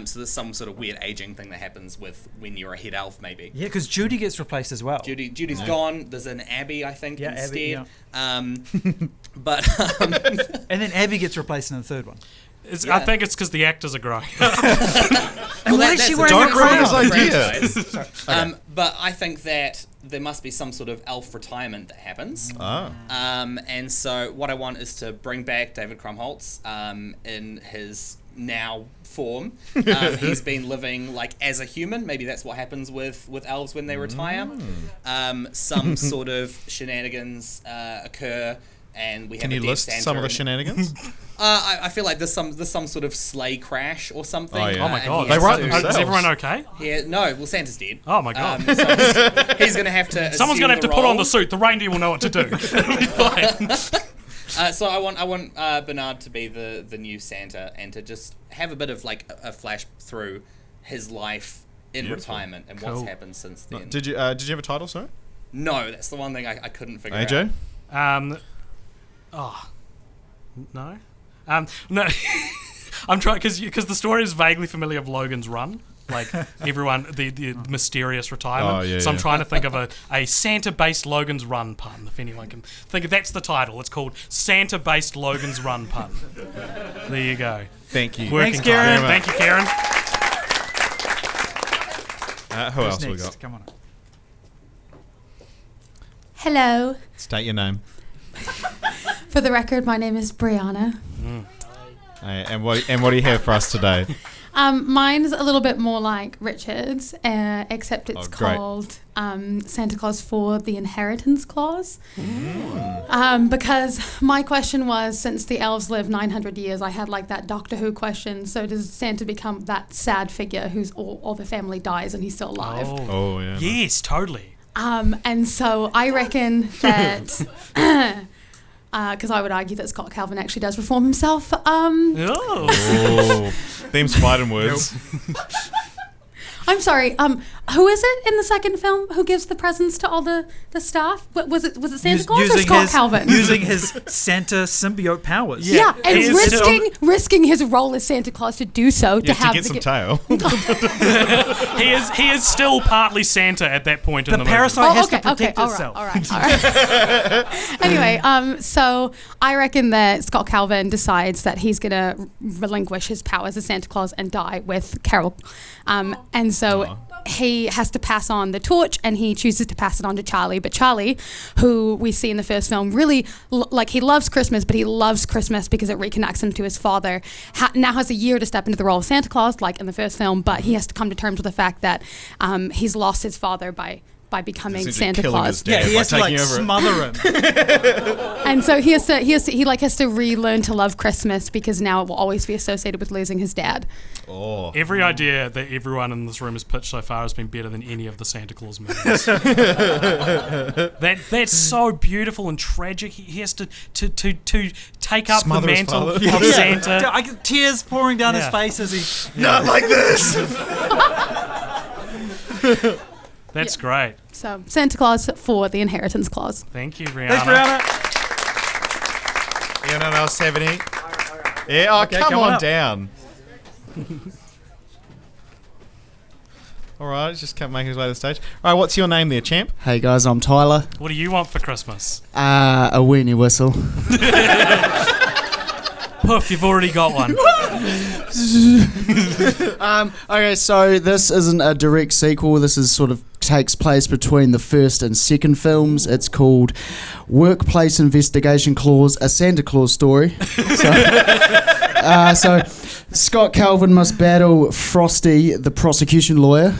So there's some sort of weird aging thing that happens with when you're a head elf, maybe. Yeah, because Judy gets replaced as well. Judy's gone. There's an Abby, I think, Yeah, instead. Abby, But And then Abby gets replaced in the third one. I think it's because the actors are growing. well, why is she wearing Don't a ruin his crown? idea. But I think that there must be some sort of elf retirement that happens. And so what I want is to bring back David Krumholtz in his now form. He's been living like as a human. Maybe that's what happens with elves when they retire. Some sort of shenanigans occur and we have Can a you dead list Santa some of the and- shenanigans? I feel like there's some sort of sleigh crash or something. Oh, yeah. Oh my and god. he has write to- themselves. Is everyone okay? Yeah, no, well, Santa's dead. Oh my god. So he's going to have to. Someone's going to have to assume put on the role. suit. The reindeer will know what to do. It'll be fine. So I want Bernard to be the new Santa and to just have a bit of like a flash through his life in Beautiful. retirement and Cool. what's happened since then. Did you have a title, sorry? No, that's the one thing I couldn't figure out. AJ? No. No. I'm trying because the story is vaguely familiar of Logan's Run. Like everyone, the mysterious retirement. Oh, yeah, so I'm yeah. trying to think of a Santa-based Logan's Run pun. If anyone can think of, that's the title. It's called Santa-based Logan's Run pun. There you go. Thank you. Working Thanks, Karen. time. Thank you, Karen. Who else Who's we next? got? Come on. Hello. State your name. For the record, my name is Brianna. And what do you have for us today? Mine's a little bit more like Richard's, except it's Oh, great. called Santa Claus for the Inheritance Clause. Because my question was, since the elves live 900 years, I had like that Doctor Who question. So does Santa become that sad figure whose all the family dies and he's still alive? Oh, yeah. Yes, totally. And so I reckon that... Because I would argue that Scott Calvin actually does reform himself. Oh. Oh. Theme's fighting words. I'm sorry. Who is it in the second film who gives the presents to all the staff? Was it Santa Claus or Scott Calvin? Using his Santa symbiote powers. Yeah, and He is risking his role as Santa Claus to do so Yeah, to have get the some gi- tail. He is still partly Santa at that point in The the movie. parasite has to okay, protect all itself. right. Anyway, so I reckon that Scott Calvin decides that he's going to relinquish his powers as Santa Claus and die with Carol. And so he has to pass on the torch, and he chooses to pass it on to Charlie. But Charlie, who we see in the first film, really, he loves Christmas, but he loves Christmas because it reconnects him to his father, now has a year to step into the role of Santa Claus, like in the first film, but he has to come to terms with the fact that he's lost his father by becoming Essentially Santa killing Claus. his dad Yeah, he by has to like taking over it. smother him. And so he has to relearn to love Christmas because now it will always be associated with losing his dad. Oh. Every idea that everyone in this room has pitched so far has been better than any of the Santa Claus movies. That's so beautiful and tragic. He has to take up Smother the his mantle father. of Yeah. Santa. I get tears pouring down his Yeah. face as he. Not like this! That's great. So Santa Claus for the Inheritance Clause. Thank you, Rihanna. Thanks, Brianna. Anyone else have any? Yeah, oh, Okay, come come on on up. down. All right, just keep making his way to the stage. All right, what's your name there, champ? Hey guys, I'm Tyler. What do you want for Christmas? A weenie whistle. Poof, you've already got one. Okay, so this isn't a direct sequel. This is sort of takes place between the first and second films. It's called Workplace Investigation Clause, a Santa Claus story. So Scott Calvin must battle Frosty, the prosecution lawyer,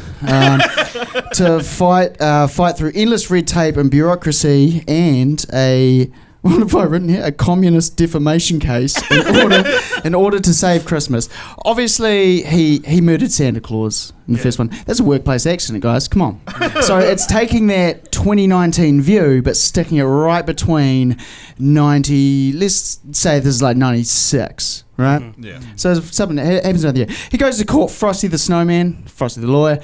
to fight through endless red tape and bureaucracy and what have I written here? A communist defamation case in order to save Christmas. Obviously, he murdered Santa Claus in the first one. That's a workplace accident, guys. Come on. So it's taking that 2019 view, but sticking it right between 90. Let's say this is like 96. Right? Yeah. So something that happens around the year. He goes to court, Frosty the snowman, Frosty the lawyer,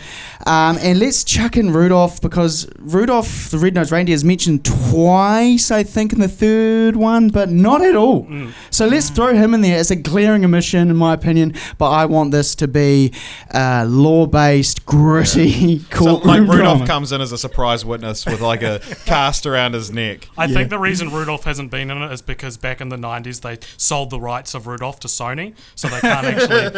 and let's chuck in Rudolph, because Rudolph the red-nosed reindeer is mentioned twice, I think, in the third one, but not at all. So let's throw him in there as a glaring omission, in my opinion, but I want this to be law-based, gritty So, courtroom like, Rudolph drama. comes in as a surprise witness with, like, a cast around his neck. I think the reason Rudolph hasn't been in it is because back in the 90s they sold the rights of Rudolph to Sony, so they can't actually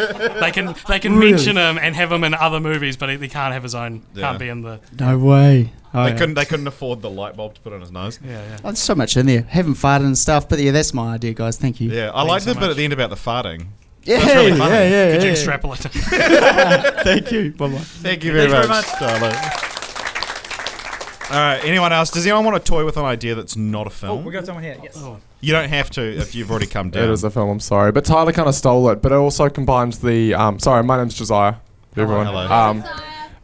they can Really? mention him and have him in other movies, but he can't have his own. Yeah. Can't be in the. No way. Oh, They yeah. couldn't afford the light bulb to put on his nose. Yeah. Oh, there's so much in there. Haven't farted and stuff, but yeah, that's my idea, guys. Thank you. Yeah, I like the bit at the end about the farting. Yeah, That's really funny. yeah. Could you yeah. extrapolate it? Thank you. Bye-bye. Thank you very Thanks much, very Tyler. All right. Anyone else? Does anyone want to toy with an idea that's not a Oh, film? we got someone here. Yes. You don't have to if you've already come down. It is a film, I'm sorry. But Tyler kind of stole it, but it also combines the... sorry, my name's Josiah. Everyone. Hello.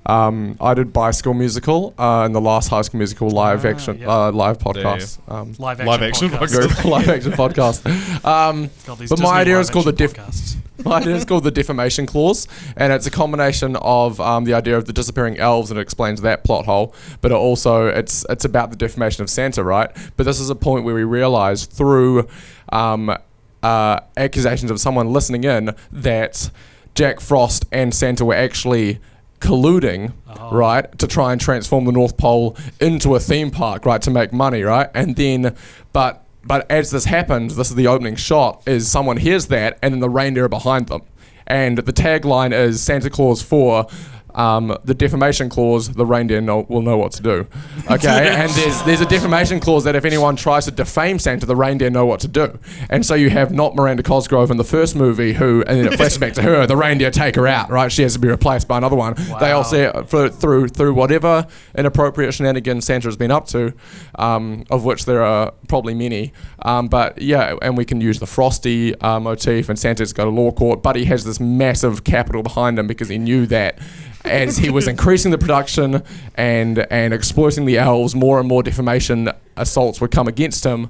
I did Bicycle Musical in the last High School Musical live action live podcast. Live action podcast. Live action podcast. God, these But Disney my idea live is called action podcasts. my idea is called the defamation clause, and it's a combination of the idea of the disappearing elves, and it explains that plot hole. But it also it's about the defamation of Santa, right? But this is a point where we realise through accusations of someone listening in that Jack Frost and Santa were actually colluding, right, to try and transform the North Pole into a theme park, right, to make money, right? And then, but as this happens, this is the opening shot, is someone hears that, and then the reindeer are behind them. And the tagline is Santa Claus 4, the defamation clause, the reindeer will know what to do. Okay, and there's a defamation clause that if anyone tries to defame Santa, the reindeer know what to do. And so you have not Miranda Cosgrove in the first movie and then it flashes back to her, the reindeer take her out, right? She has to be replaced by another one. Wow. They all see it through whatever inappropriate shenanigans Santa has been up to, of which there are probably many. But yeah, and we can use the Frosty motif, and Santa's got a law court, but he has this massive capital behind him because he knew that as he was increasing the production and exploiting the elves, more and more defamation assaults would come against him.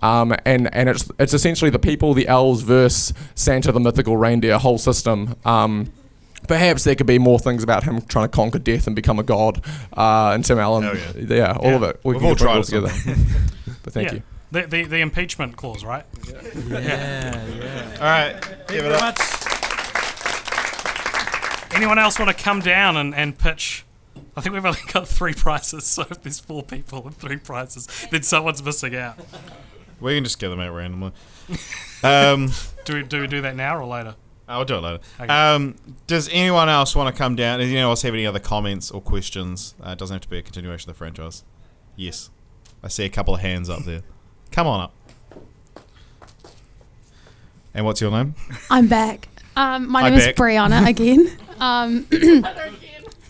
And it's essentially the people, the elves versus Santa, the mythical reindeer, whole system. Perhaps there could be more things about him trying to conquer death and become a god. And Tim Allen, all of it. We've all tried it together. But thank you. The impeachment clause, right? Yeah. All right. Thank you very much. Anyone else want to come down and pitch? I think we've only got 3 prizes, so if there's 4 people and 3 prizes, then someone's missing out. We can just get them out randomly. Do we do that now or later? I'll do it later. Okay. Does anyone else want to come down? Does anyone else have any other comments or questions? It doesn't have to be a continuation of the franchise. Yes. I see a couple of hands up there. Come on up. And what's your name? I'm back. My name is Brianna again.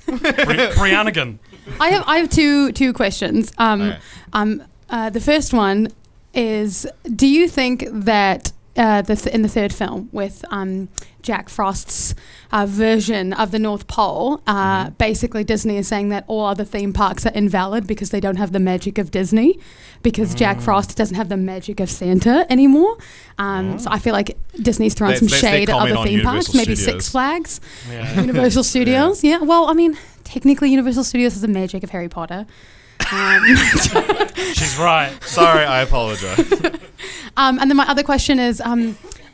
Briannigan. I have two questions. Okay. The first one is: do you think that in the third film with Jack Frost's version of the North Pole, basically Disney is saying that all other theme parks are invalid because they don't have the magic of Disney, because Jack Frost doesn't have the magic of Santa anymore. So I feel like Disney's throwing some shade at other theme parks, maybe Six Flags, Universal Studios. Yeah, well, I mean, technically Universal Studios has the magic of Harry Potter. She's right. Sorry, I apologize. And then my other question is,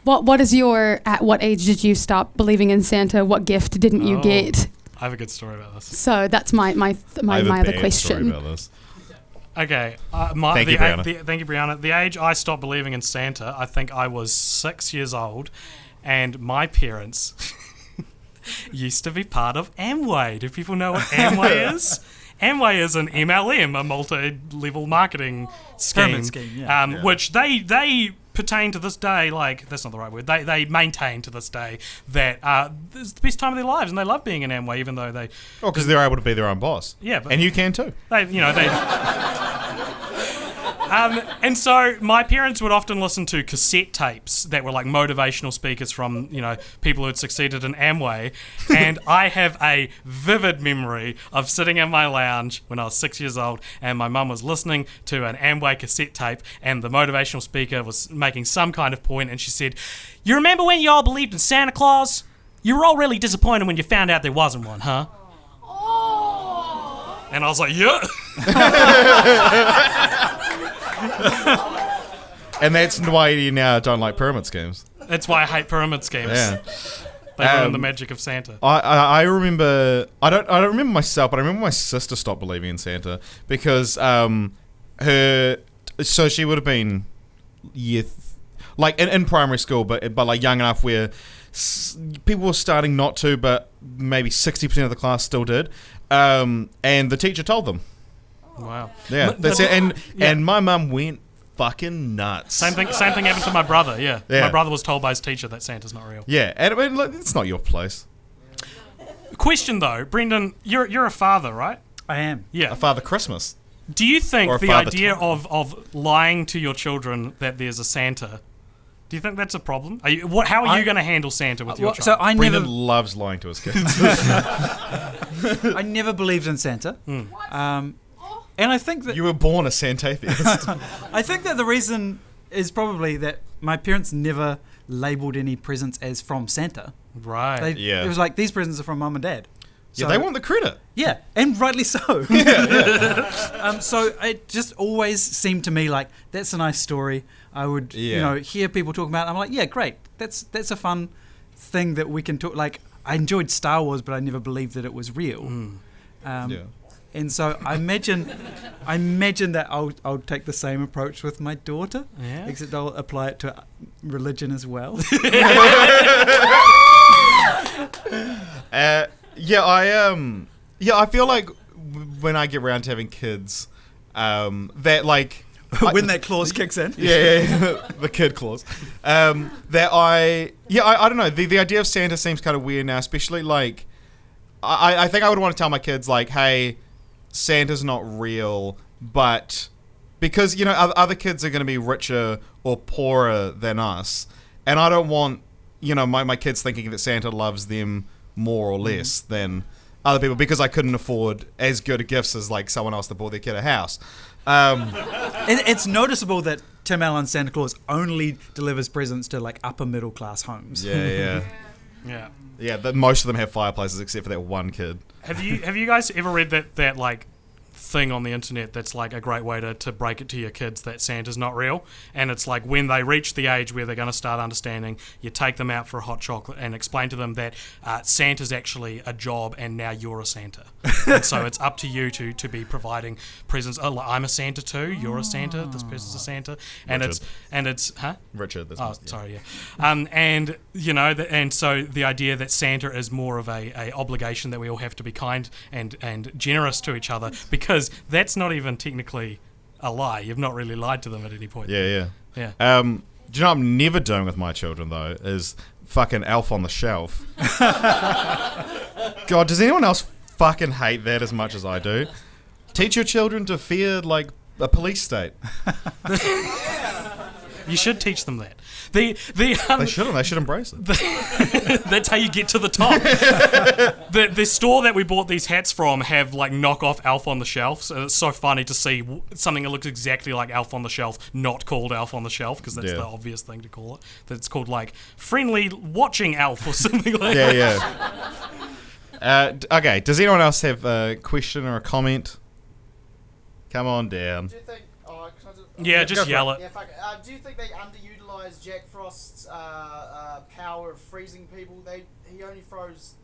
what is at what age did you stop believing in Santa? What gift didn't you get? I have a good story about this. So that's my other question. Okay. Thank you, Brianna. Thank you, Brianna. The age I stopped believing in Santa, I think I was 6 years old, and my parents used to be part of Amway. Do people know what Amway is? Amway is an MLM, a multi-level marketing scheme, Pyramid scheme, which they pertain to this day. Like, that's not the right word. They maintain to this day that this is the best time of their lives, and they love being in Amway, even though they. Oh, because they're able to be their own boss. Yeah, but and you can too. And so my parents would often listen to cassette tapes that were like motivational speakers from, people who had succeeded in Amway. And I have a vivid memory of sitting in my lounge when I was 6 years old, and my mum was listening to an Amway cassette tape, and the motivational speaker was making some kind of point, and she said, "You remember when you all believed in Santa Claus? You were all really disappointed when you found out there wasn't one, huh?" And I was like, "Yeah." And that's why you now don't like pyramid schemes. That's why I hate pyramid schemes. Yeah. They ruin the magic of Santa. I remember. I don't remember myself, but I remember my sister stopped believing in Santa because So she would have been in primary school, but like young enough where people were starting not to, but maybe 60% of the class still did, and the teacher told them. Wow. Yeah, that's it. And my mum went fucking nuts. Same thing happened to my brother. Yeah. My brother was told by his teacher that Santa's not real. Yeah, and I mean, look, it's not your place. Question though, Brendon, you're a father, right? I am. Yeah. A Father Christmas. Do you Or think a the Father idea Time. of lying to your children that there's a Santa, do you think that's a problem? How are you going to handle Santa with your child? So I Brendan never, loves lying to his kids. I never believed in Santa. And I think that You were born a Santatheist. I think that the reason is probably that my parents never labelled any presents as from Santa. Right. Yeah. It was like, these presents are from mum and dad. Yeah, they want the credit. Yeah, and rightly so. So it just always seemed to me like, that's a nice story. I would, hear people talking about it. I'm like, yeah, great. That's a fun thing that we can talk. Like, I enjoyed Star Wars, but I never believed that it was real. And so I imagine that I'll take the same approach with my daughter, except I'll apply it to religion as well. I feel like when I get around to having kids, that like when that clause kicks in. The kid clause. I don't know. The idea of Santa seems kind of weird now, especially like I think I would want to tell my kids like, hey, Santa's not real, but because other kids are going to be richer or poorer than us, and I don't want my kids thinking that Santa loves them more or less than other people because I couldn't afford as good gifts as like someone else that bought their kid a house. It's noticeable that Tim Allen's Santa Claus only delivers presents to like upper middle class homes. Yeah. That most of them have fireplaces except for that one kid. Have you guys ever read that like thing on the internet that's like a great way to break it to your kids that Santa's not real? And it's like when they reach the age where they're going to start understanding, you take them out for a hot chocolate and explain to them that Santa's actually a job and now you're a Santa. And so it's up to you to be providing presents. Oh, like, I'm a Santa too, you're a Santa, this person's a Santa. And Richard. it's huh? Richard. Sorry, yeah. And so the idea that Santa is more of a obligation that we all have to be kind and generous to each other, because that's not even technically a lie. You've not really lied to them at any point. Yeah. Yeah. Do you know what I'm never doing with my children though is fucking Elf on the Shelf. God, does anyone else fucking hate that as much as I do? Teach your children to fear like a police state. You should teach them that. They shouldn't. They should embrace it. That's how you get to the top. The store that we bought these hats from have like knockoff Elf on the Shelf, so it's so funny to see something that looks exactly like Elf on the Shelf not called Elf on the Shelf, because that's the obvious thing to call it. That it's called like Friendly Watching Elf or something like that. Yeah. Okay, does anyone else have a question or a comment? Come on down. Do you think? Yeah, just yell it. Yeah, fuck it. Do you think they underutilise Jack Frost's power of freezing people? He only froze.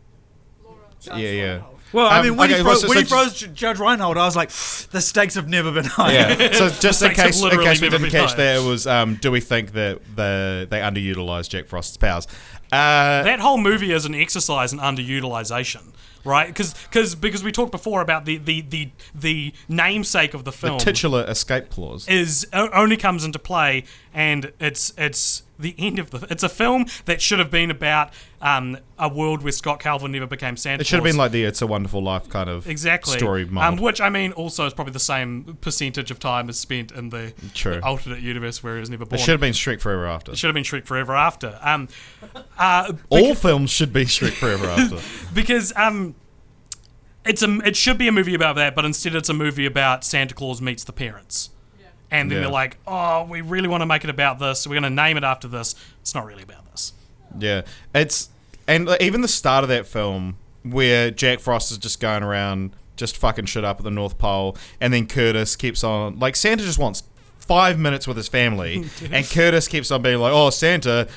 Judge Reinhold. Well, I mean, when he so froze Judge Reinhold, I was like, the stakes have never been higher. Yeah. So just in case we never didn't been catch higher. that, it was do we think that they underutilized Jack Frost's powers? That whole movie is an exercise in underutilization, right? Because we talked before about the namesake of the film, the titular escape clause, only comes into play, and it's the end of it's a film that should have been about a world where Scott Calvin never became Santa Claus. It should have been like the It's a Wonderful Life kind of story mode. Which I mean also is probably the same percentage of time is spent in the alternate universe where he was never born. It should have been Shrek Forever After. It should have been Shrek Forever After. All films should be Shrek Forever After. Because it should be a movie about that, but instead it's a movie about Santa Claus meets the parents. And then they're like, oh, we really want to make it about this, so we're going to name it after this. It's not really about this. Yeah. And even the start of that film, where Jack Frost is just going around just fucking shit up at the North Pole, and then Curtis keeps on, like, Santa just wants 5 minutes with his family, and Curtis keeps on being like, oh, Santa,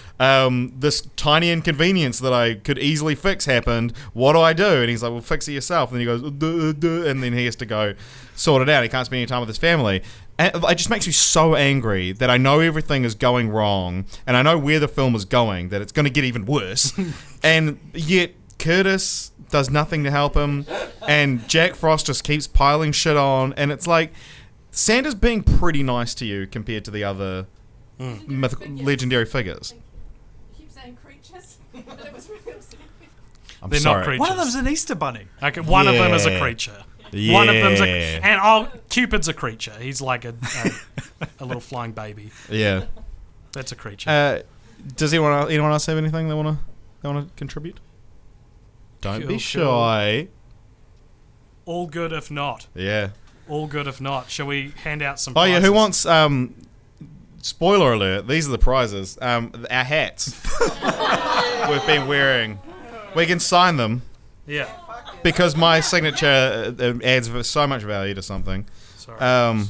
this tiny inconvenience that I could easily fix happened, what do I do? And he's like, well, fix it yourself. And then he goes, duh, and then he has to go sort it out. He can't spend any time with his family. And it just makes me so angry that I know everything is going wrong, and I know where the film is going, that it's going to get even worse, and yet Curtis does nothing to help him, and Jack Frost just keeps piling shit on, and it's like, Santa's being pretty nice to you compared to the other legendary figures. You keep saying creatures, but it was really upsetting. I'm They're sorry. not creatures. One of them's an Easter bunny. Okay, one of them is a creature. One of them's Yeah. and Cupid's a creature. He's like a little flying baby. Yeah. That's a creature. Does anyone else have anything they want to contribute? Don't be Cool. shy. All good if not. Yeah. All good if not. Shall we hand out some Oh prizes? yeah, who wants? Spoiler alert! These are the prizes. Our hats we've been wearing. We can sign them Yeah. because my signature adds so much value to something. Sorry.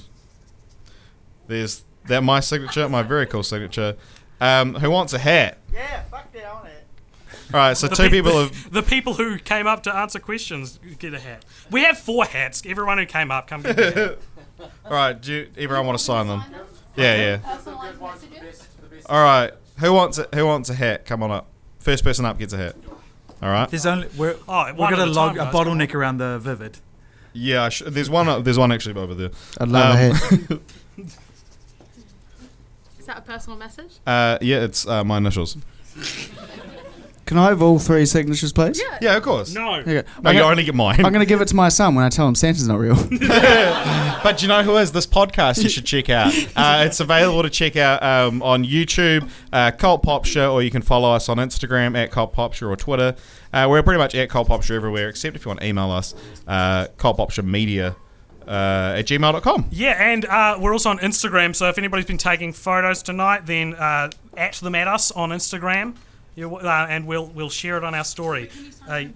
There's my signature, my very cool signature. Who wants a hat? Yeah, fuck yeah, on it. All right, so two people have. The people who came up to answer questions get a hat. We have 4 hats. Everyone who came up, come get a hat. All right, everyone want to sign them? Yeah. Personalised messages. All right, who wants a hat? Come on up. First person up gets a hat. All right. There's only we're one going at to a log time, a guys. bottleneck around the Vivid. Yeah, there's one. There's one actually over there. I'd love a hat. Is that a personal message? Yeah, it's my initials. Can I have all 3 signatures, please? Yeah, of course. No. Okay. No, you only get mine. I'm going to give it to my son when I tell him Santa's not real. But you know who is? This podcast you should check out. It's available to check out on YouTube, Cult Popture, or you can follow us on Instagram at Cult Popture or Twitter. We're pretty much at Cult Popture everywhere, except if you want to email us, cultpopturemedia at gmail.com. Yeah, and we're also on Instagram, so if anybody's been taking photos tonight, then at them at us on Instagram, and we'll share it on our story. An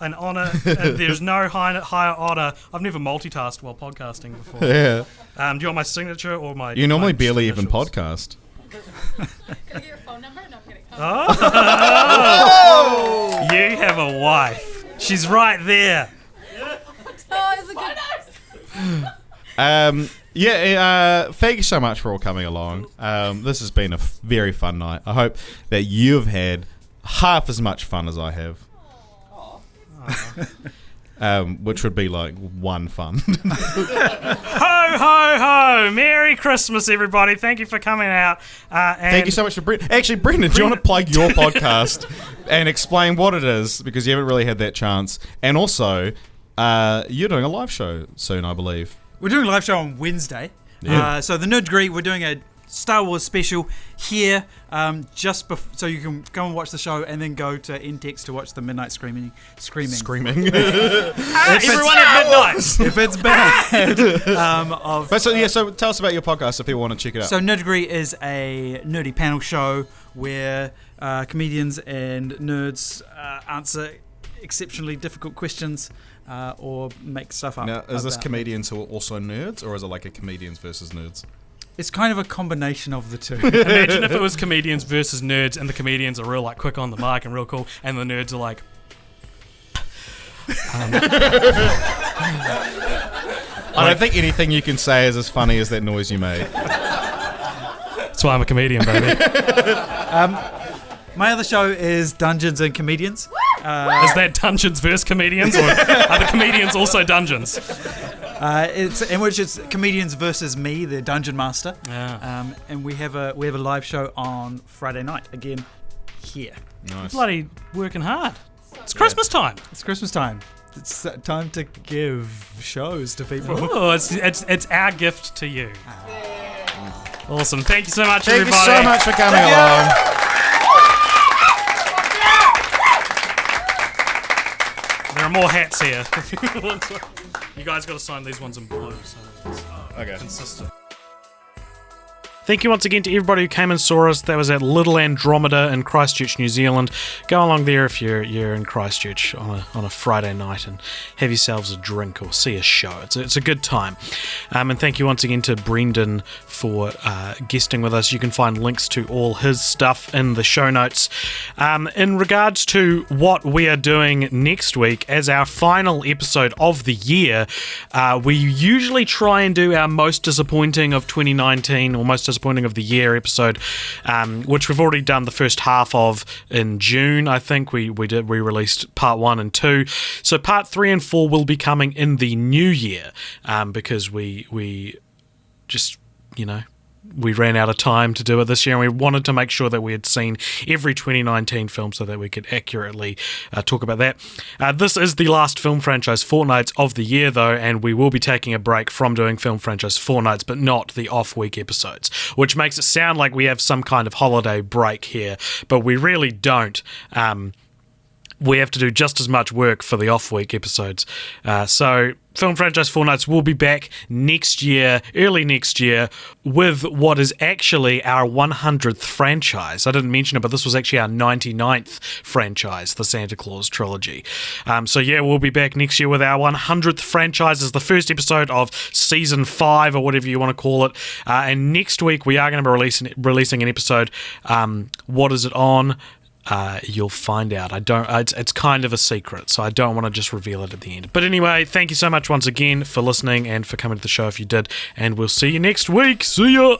honour. There's no higher honour. I've never multitasked while podcasting before. Yeah. Do you want my signature or my? You normally my barely even initials? podcast. Can I get your phone number? No, I'm kidding. Oh! You have a wife. She's right there. Oh, it's a good. Thank you so much for all coming along. This has been a very fun night. I hope that you've had half as much fun as I have. Which would be like one fun. Ho, ho, ho! Merry Christmas, everybody. Thank you for coming out. And Thank you so much for Brendan. Actually, Brendan, do you want to plug your podcast and explain what it is? Because you haven't really had that chance. And also, you're doing a live show soon, I believe. We're doing a live show on Wednesday. Yeah. So the Nerd Degree, we're doing a Star Wars special here, so you can go and watch the show and then go to NTEX to watch the midnight screaming. Screaming. everyone at midnight. If it's bad. So tell us about your podcast if people want to check it out. So Nerd Degree is a nerdy panel show where comedians and nerds answer exceptionally difficult questions or make stuff up. Now, is this about comedians who are also nerds, or is it like a comedians versus nerds? It's kind of a combination of the two. Imagine if it was comedians versus nerds, and the comedians are real like quick on the mic and real cool, and the nerds are like. I don't think anything you can say is as funny as that noise you made. That's why I'm a comedian, baby. My other show is Dungeons and Comedians. Is that Dungeons versus comedians, or are the comedians also dungeons? It's in which it's comedians versus me, the dungeon master. Yeah. And we have a live show on Friday night again here. Nice. Bloody working hard. It's Christmas time. It's Christmas time. It's time to give shows to people. Oh, it's our gift to you. Awesome. Thank you so much, Thank you everybody. so much for coming along. There are more hats here. You guys got to sign these ones in blue, so it's Okay. consistent. Thank you once again to everybody who came and saw us. That was at Little Andromeda in Christchurch, New Zealand. Go along there if you're in Christchurch on a Friday night and have yourselves a drink or see a show. It's a good time. And thank you once again to Brendon for guesting with us. You can find links to all his stuff in the show notes. In regards to what we are doing next week as our final episode of the year, we usually try and do our most disappointing of 2019 or most disappointing of the year episode, which we've already done the first half of in June. I think we released part 1 and 2, so part 3 and 4 will be coming in the new year, because we just we ran out of time to do it this year, and we wanted to make sure that we had seen every 2019 film so that we could accurately talk about that. This is the last Film Franchise Fortnights of the year, though, and we will be taking a break from doing Film Franchise Fortnights, but not the off-week episodes, which makes it sound like we have some kind of holiday break here, but we really don't. We have to do just as much work for the off-week episodes. So Film Franchise Fortnights will be back next year, early next year, with what is actually our 100th franchise. I didn't mention it, but this was actually our 99th franchise, the Santa Claus Trilogy. So yeah, we'll be back next year with our 100th franchise as the first episode of Season 5, or whatever you want to call it. And next week, we are going to be releasing an episode. What is it on? You'll find out. It's kind of a secret, so I don't want to just reveal it at the end. But anyway, thank you so much once again for listening and for coming to the show if you did, and we'll see you next week. See ya!